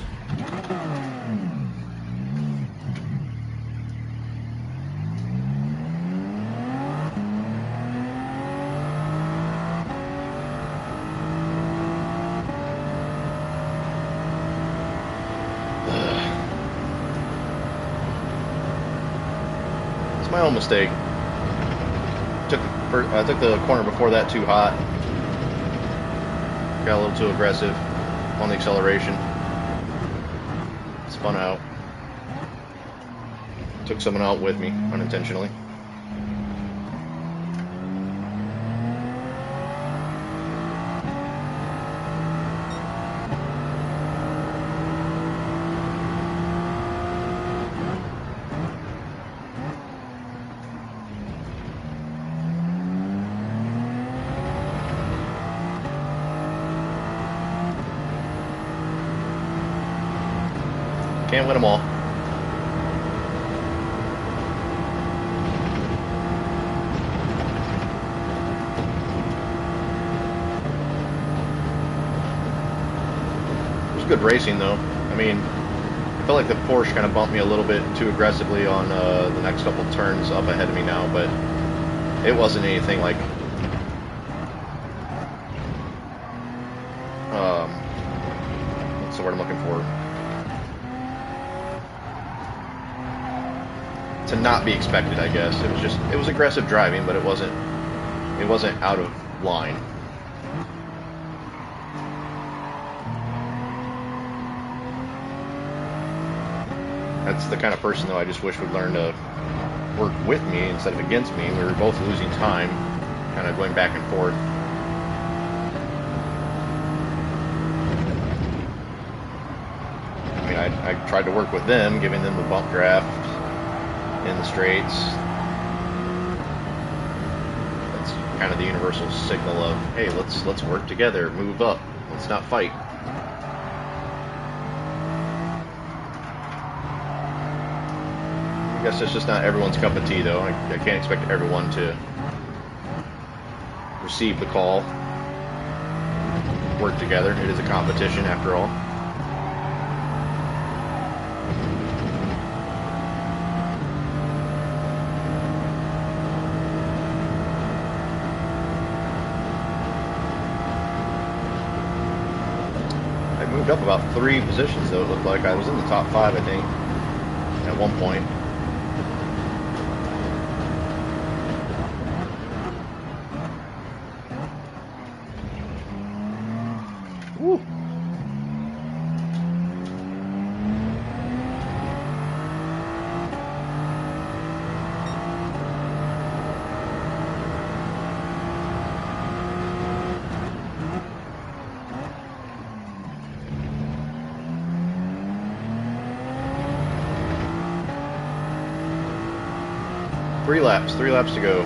It's my own mistake. I took the corner before that too hot. Got a little too aggressive on the acceleration. Spun out. Took someone out with me unintentionally. Can't win them all. It was good racing though. I mean, I felt like the Porsche kind of bumped me a little bit too aggressively on the next couple of turns up ahead of me now, but it wasn't anything like what's the word I'm looking for? To not be expected, I guess. It was aggressive driving, but it wasn't out of line. That's the kind of person though I just wish would learn to work with me instead of against me. We were both losing time, kind of going back and forth. I mean, I tried to work with them, giving them the bump draft in the straights. That's kind of the universal signal of, hey, let's work together, move up, let's not fight. I guess it's just not everyone's cup of tea though. I can't expect everyone to receive the call, work together. It is a competition after all. Up about 3 positions though. It looked like I was in the top 5, I think, at one point. Woo. Three laps to go.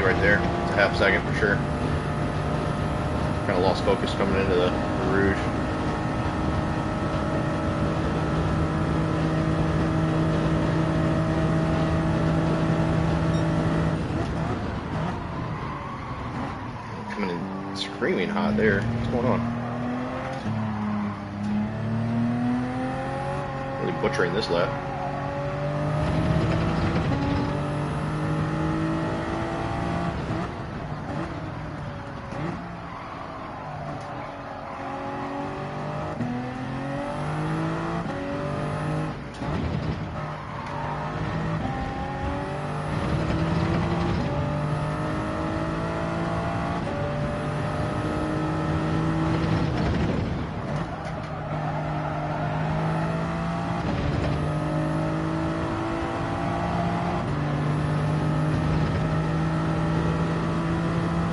right there. It's a half second for sure. Kind of lost focus coming into the Rouge. Coming in screaming hot there. What's going on? Really butchering this lap.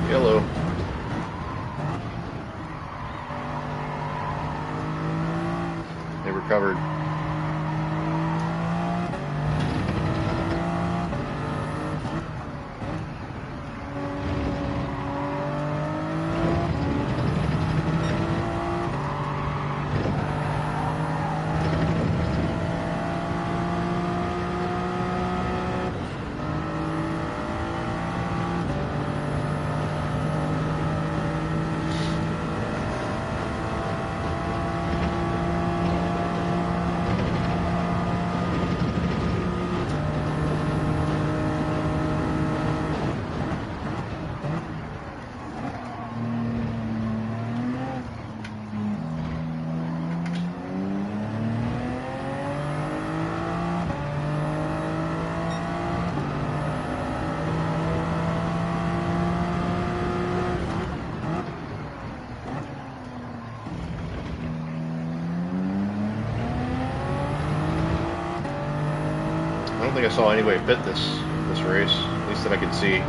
Yellow. They recovered. I don't think I saw anybody fit this race, at least that I could see.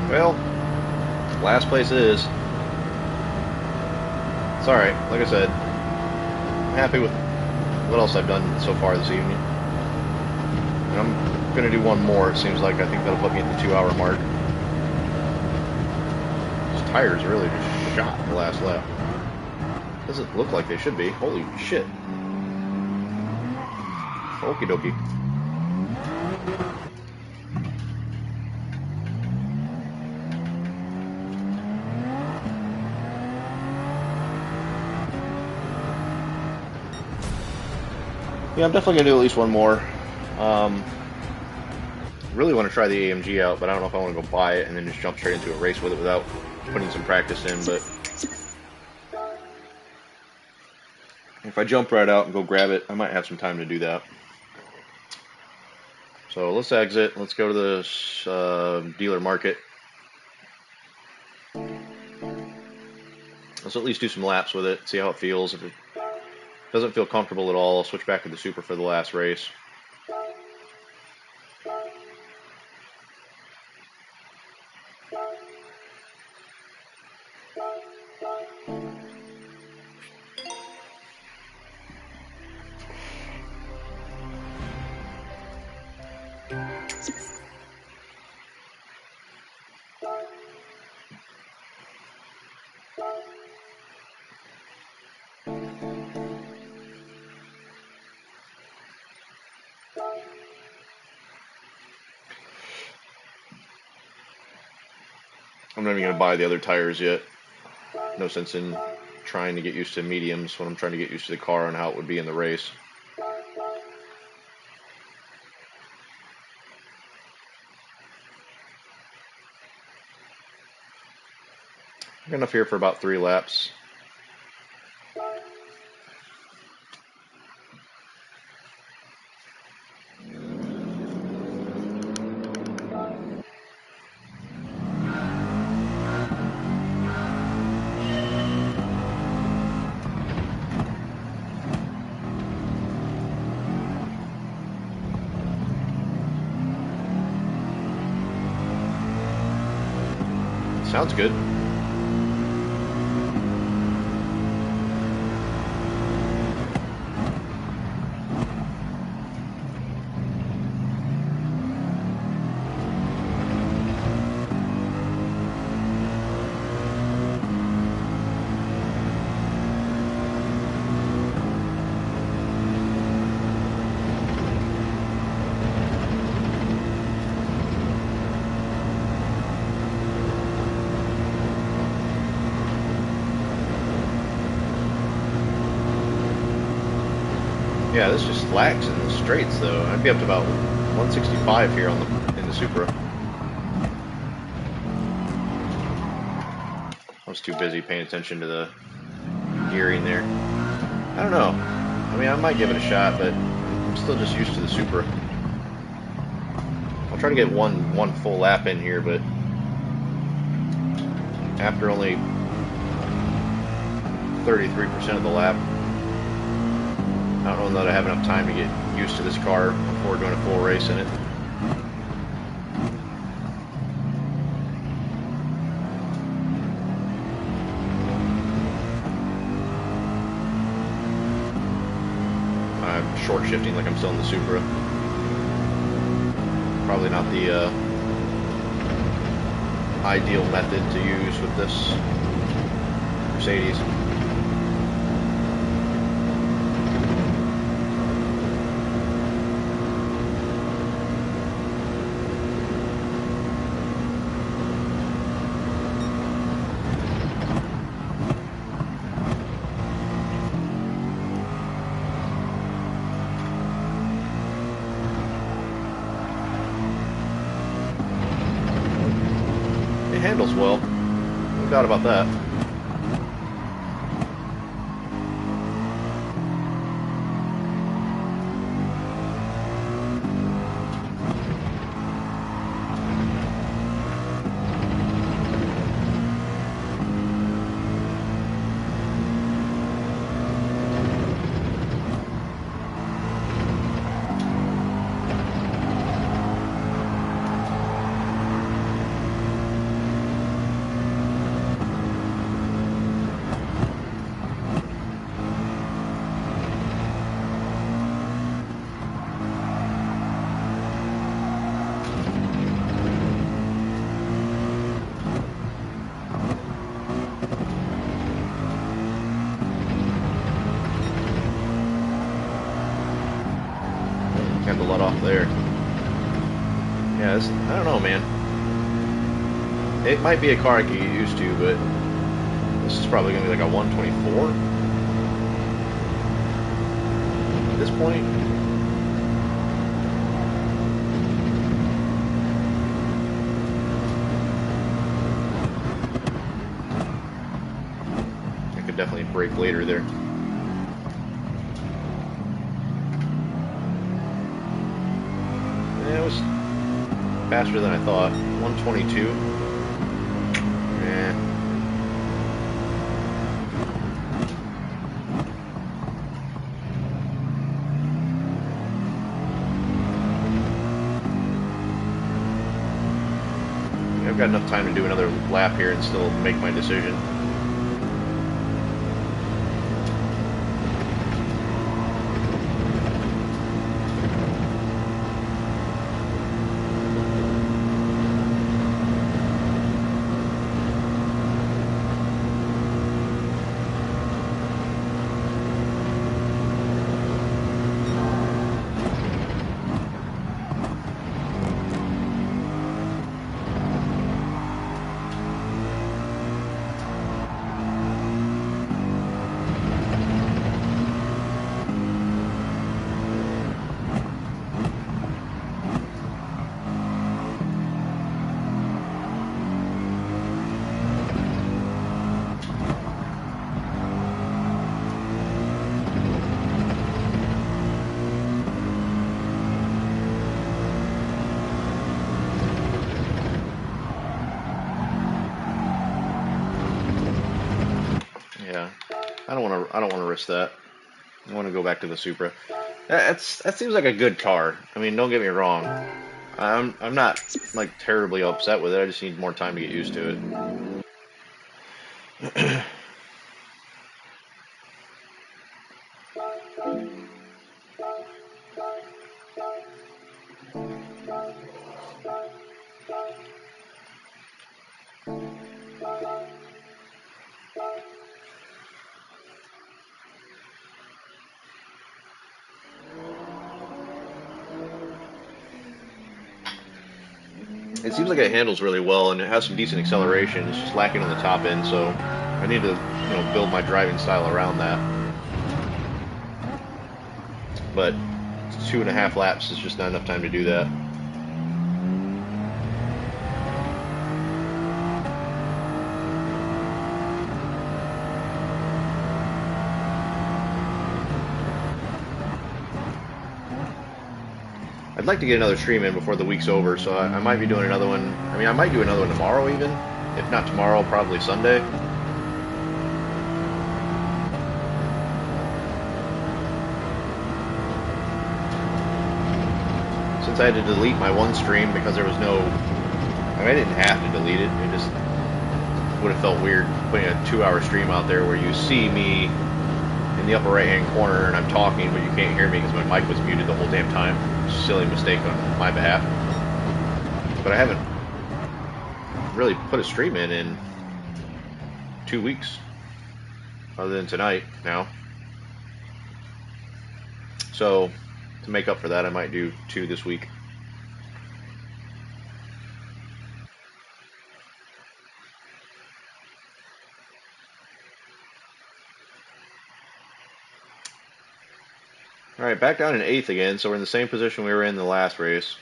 Well, last place it is. It's alright, like I said. I'm happy with what else I've done so far this evening. And I'm going to do one more, it seems like. I think that'll put me at the 2-hour mark. These tires really just shot in the last lap. Doesn't look like they should be. Holy shit. Okie dokie. Yeah, I'm definitely going to do at least one more. Really want to try the AMG out, but I don't know if I want to go buy it and then just jump straight into a race with it without putting some practice in. But if I jump right out and go grab it, I might have some time to do that. So let's exit. Let's go to this dealer market. Let's at least do some laps with it, see how it feels. If it doesn't feel comfortable at all, I'll switch back to the Super for the last race. I'm not even going to buy the other tires yet. No sense in trying to get used to mediums when I'm trying to get used to the car and how it would be in the race. I've got enough here for about 3 laps. Sounds good. Yeah, this just slacks in the straights though. I'd be up to about 165 here on in the Supra. I was too busy paying attention to the gearing there. I don't know. I mean, I might give it a shot, but I'm still just used to the Supra. I'll try to get one full lap in here, but after only 33% of the lap, I don't know that I have enough time to get used to this car before doing a full race in it. I'm short shifting like I'm still in the Supra. Probably not the ideal method to use with this Mercedes. Handles well, no doubt about that. Had to let off there. Yeah, I don't know, man. It might be a car I could get used to, but this is probably going to be like a 124 at this point. I could definitely brake later there. It was faster than I thought. 122. I've got enough time to do another lap here and still make my decision. I don't want to risk that. I want to go back to the Supra. That seems like a good car. I mean, don't get me wrong. I'm not like terribly upset with it. I just need more time to get used to it. It seems like it handles really well, and it has some decent acceleration. It's just lacking on the top end, so I need to, build my driving style around that. But 2.5 laps is just not enough time to do that. I'd like to get another stream in before the week's over, so I might be doing another one. I mean, I might do another one tomorrow even. If not tomorrow, probably Sunday. Since I had to delete my one stream because there was no... I mean, I didn't have to delete it. It just would have felt weird putting a 2-hour stream out there where you see me in the upper right-hand corner and I'm talking, but you can't hear me because my mic was muted the whole damn time. Silly mistake on my behalf. But I haven't really put a stream in 2 weeks, other than tonight now. So to make up for that, I might do 2 this week. All right, back down in 8th again, so we're in the same position we were in the last race.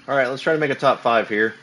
All right, let's try to make a top 5 here.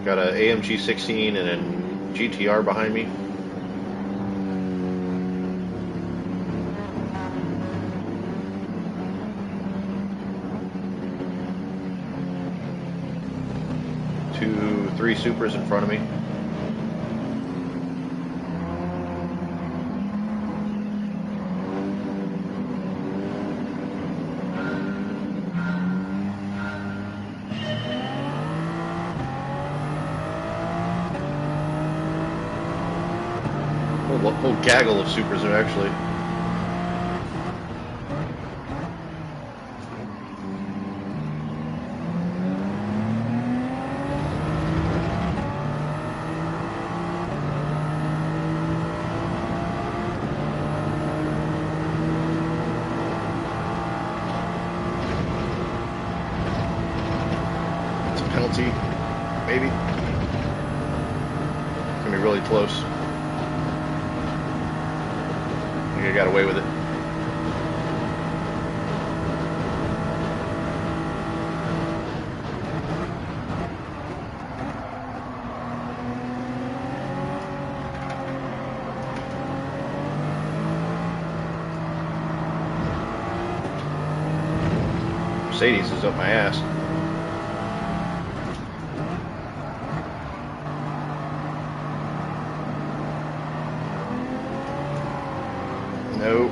Got a AMG 16 and a GTR behind me. Three Supras in front of me. A whole gaggle of Supras are actually. Penalty, maybe. It's gonna be really close. I think I got away with it. Mercedes is up my ass. Nope.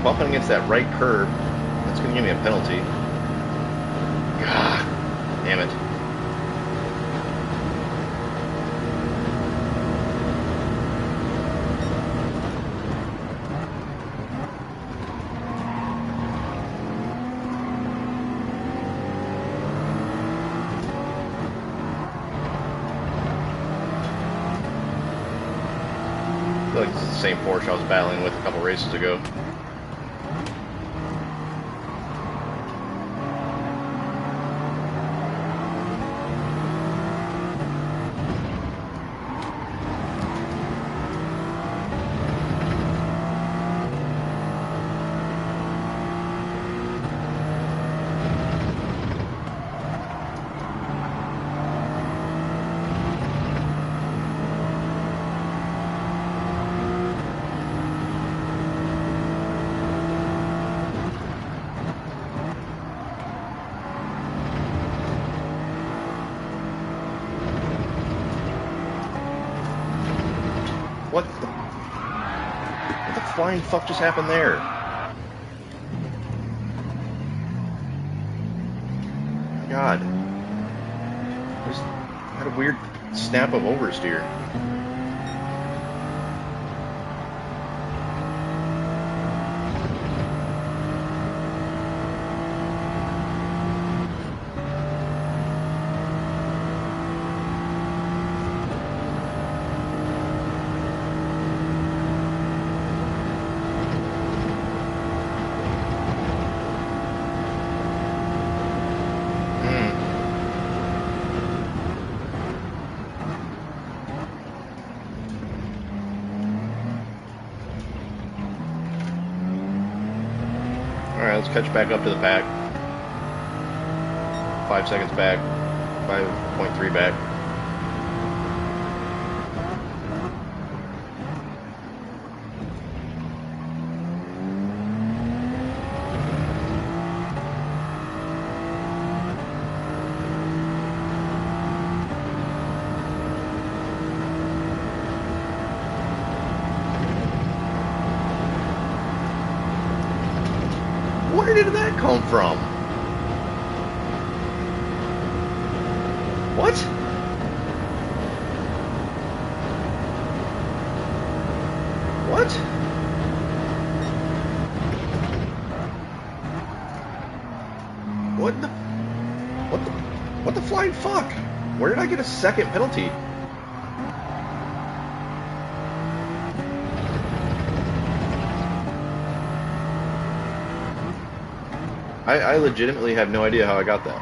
bumping against that right curb. That's going to give me a penalty. God damn it. I feel like this is the same Porsche I was battling with a couple races ago. What the flying fuck just happened there? God. Just had a weird snap of oversteer. Alright, let's catch back up to the pack. 5 seconds back. 5.3 back. Where did that come from? What? What? What the flying fuck? Where did I get a second penalty? I legitimately have no idea how I got that.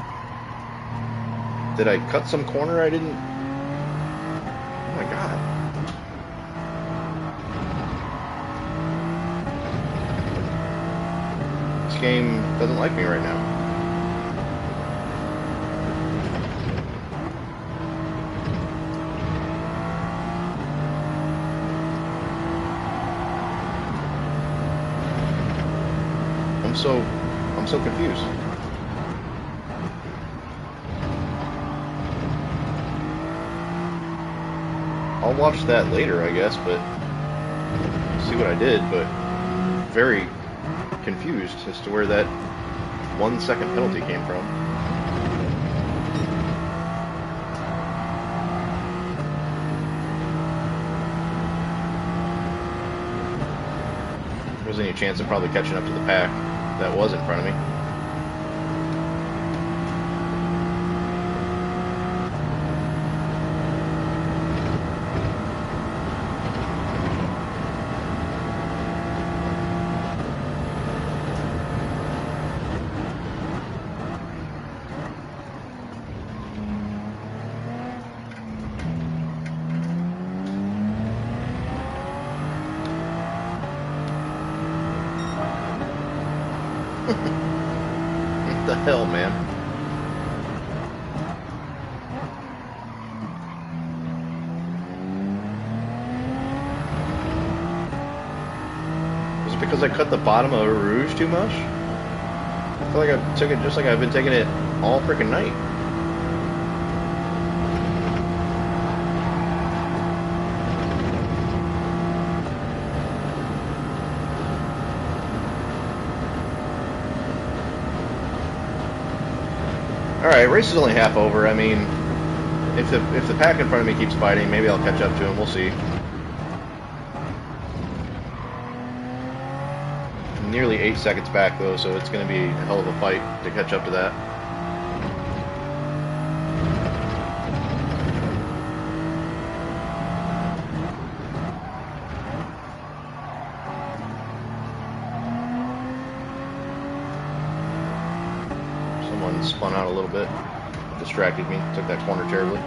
Did I cut some corner I didn't? Oh my god. This game doesn't like me right now. I'm so confused. I'll watch that later, I guess, but see what I did, but very confused as to where that 1 second penalty came from. There wasn't any chance of probably catching up to the pack that was in front of me. What the hell, man? Was it because I cut the bottom of a Rouge too much? I feel like I took it just like I've been taking it all freaking night. Alright, race is only half over. I mean, if the pack in front of me keeps fighting, maybe I'll catch up to him. We'll see. I'm nearly 8 seconds back, though, so it's going to be a hell of a fight to catch up to that. Someone spun out a little bit. Distracted me. Took that corner terribly.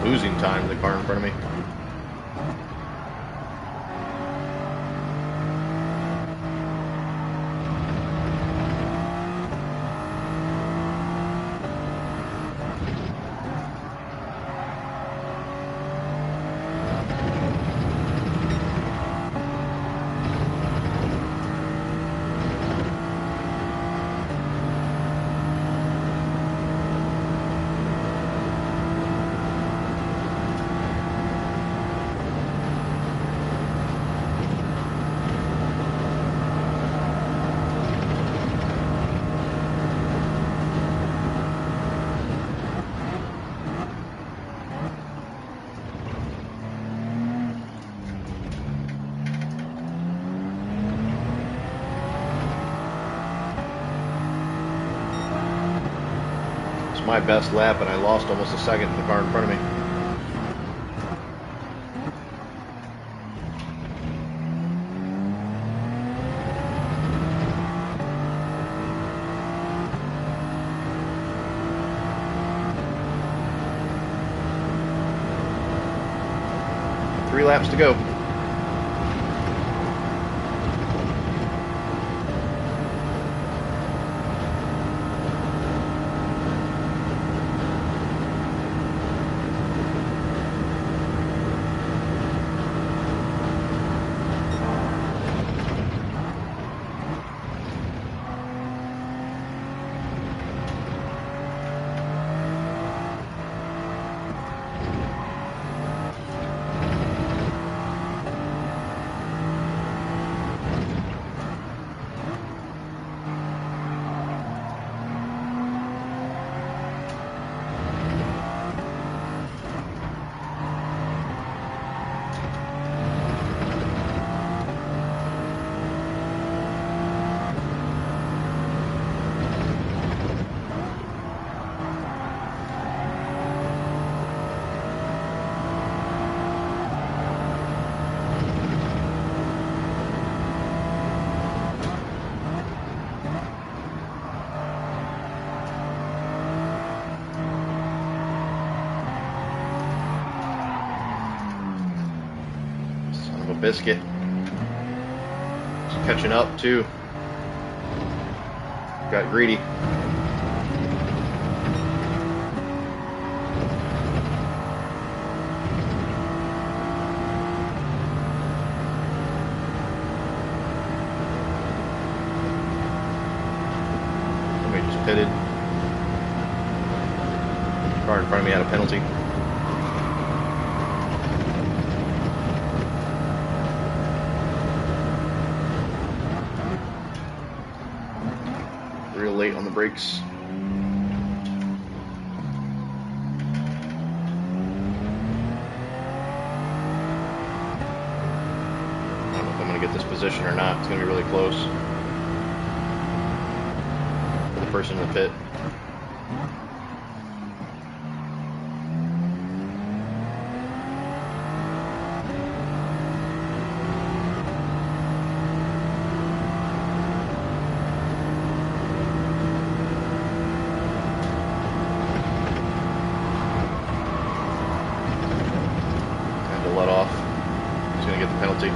Losing time to the car in front of me. My best lap, and I lost almost a second in the car in front of me. Three laps to go. of a biscuit. Just catching up too. Got greedy. Somebody just pitted. Car in front of me had a penalty. Real late on the brakes. I don't know if I'm going to get this position or not. It's going to be really close for the person in the pit. Let off. He's going to get the penalty.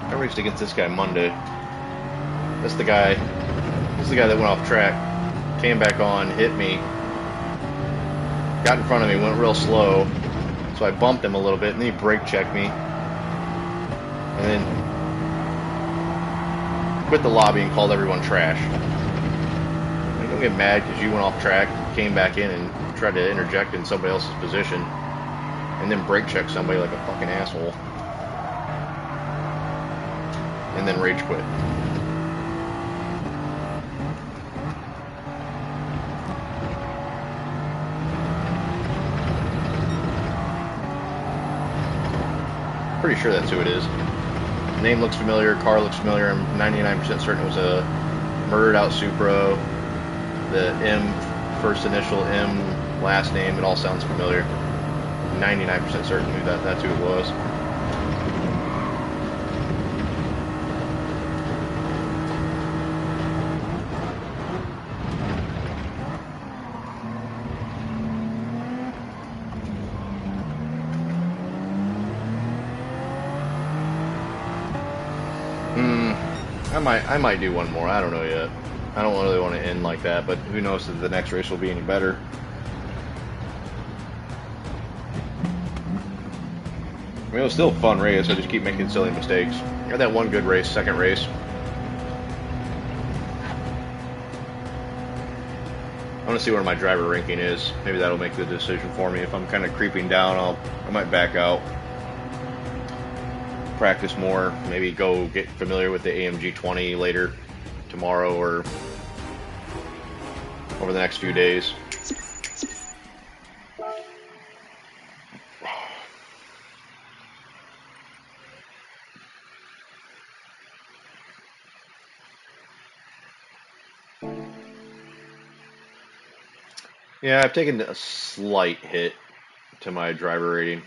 I raced against this guy Monday. This is the guy that went off track, came back on, hit me, got in front of me, went real slow, so I bumped him a little bit, and then he brake checked me, and then quit the lobby and called everyone trash. Like, don't get mad because you went off track, came back in and tried to interject in somebody else's position, and then brake check somebody like a fucking asshole, and then rage quit. Pretty sure that's who it is. Name looks familiar, car looks familiar. I'm 99% certain it was a murdered out Supra. The M, first initial, M, last name, it all sounds familiar. 99% certain that's who it was. I might do one more. I don't know yet. I don't really want to end like that, but who knows if the next race will be any better. I mean, it was still a fun race. I just keep making silly mistakes. I had that one good race, second race. I want to see where my driver ranking is. Maybe that'll make the decision for me. If I'm kind of creeping down, I might back out. Practice more, maybe go get familiar with the AMG 20 later tomorrow or over the next few days. Yeah, I've taken a slight hit to my driver rating.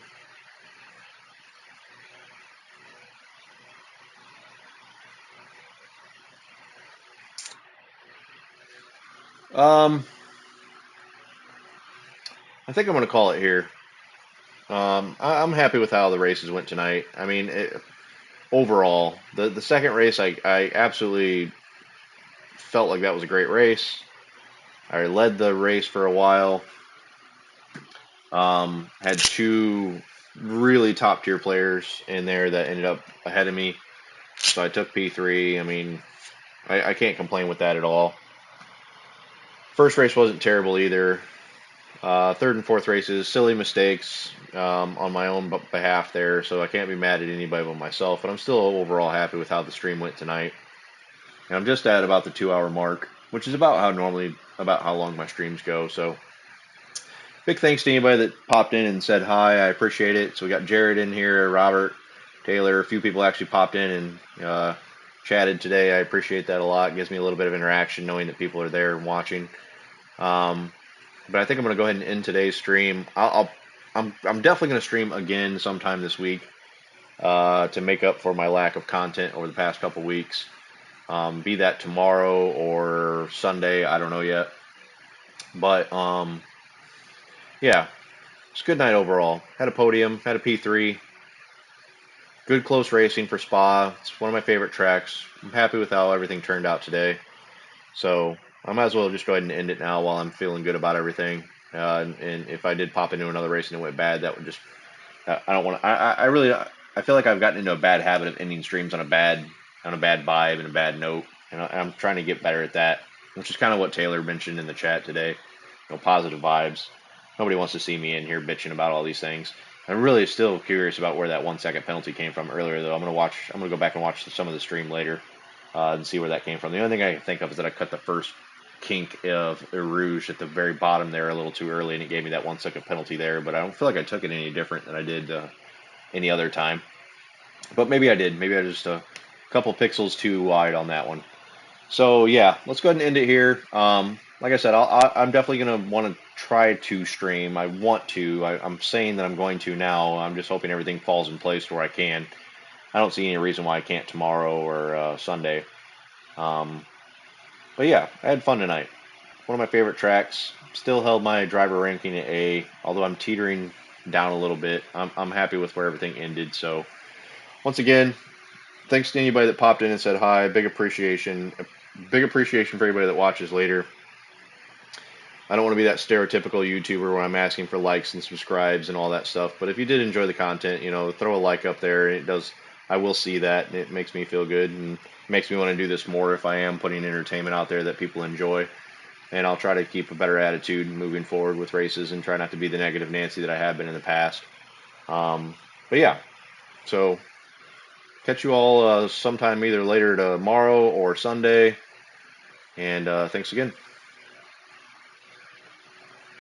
I think I'm going to call it here. I'm happy with how the races went tonight. I mean, overall, the second race, I absolutely felt like that was a great race. I led the race for a while. Had two really top tier players in there that ended up ahead of me. So I took P3. I mean, I can't complain with that at all. First race wasn't terrible either. Third and fourth races, silly mistakes on my own behalf there, so I can't be mad at anybody but myself. But I'm still overall happy with how the stream went tonight. And I'm just at about the 2-hour mark, which is about how long my streams go. So big thanks to anybody that popped in and said hi. I appreciate it. So we got Jared in here, Robert, Taylor, a few people actually popped in and chatted today. I appreciate that a lot. It gives me a little bit of interaction knowing that people are there and watching. But I think I'm going to go ahead and end today's stream. I'm definitely going to stream again sometime this week to make up for my lack of content over the past couple weeks. Be that tomorrow or Sunday, I don't know yet. But yeah, it's a good night overall. Had a podium, had a P3. Good close racing for Spa. It's one of my favorite tracks. I'm happy with how everything turned out today. So I might as well just go ahead and end it now while I'm feeling good about everything. And if I did pop into another race and it went bad, that would just, I don't want to, I feel like I've gotten into a bad habit of ending streams on a bad vibe and a bad note. And I'm trying to get better at that, which is kind of what Taylor mentioned in the chat today. Positive vibes. Nobody wants to see me in here bitching about all these things. I'm really still curious about where that 1 second penalty came from earlier, though. I'm gonna go back and watch some of the stream later and see where that came from. The only thing I can think of is that I cut the first kink of Rouge at the very bottom there a little too early, and it gave me that 1 second penalty there. But I don't feel like I took it any different than I did any other time. But maybe I did. Maybe I just a couple pixels too wide on that one. So yeah, let's go ahead and end it here. Like I said, I'm definitely going to want to try to stream. I want to. I'm saying that I'm going to now. I'm just hoping everything falls in place where I can. I don't see any reason why I can't tomorrow or Sunday. But yeah, I had fun tonight. One of my favorite tracks. Still held my driver ranking at A, although I'm teetering down a little bit. I'm happy with where everything ended. So once again, thanks to anybody that popped in and said hi. Big appreciation. Big appreciation for everybody that watches later. I don't want to be that stereotypical YouTuber where I'm asking for likes and subscribes and all that stuff. But if you did enjoy the content, throw a like up there. It does. I will see that. And it makes me feel good and makes me want to do this more if I am putting entertainment out there that people enjoy. And I'll try to keep a better attitude moving forward with races and try not to be the negative Nancy that I have been in the past. But yeah, so catch you all sometime either later tomorrow or Sunday. And thanks again.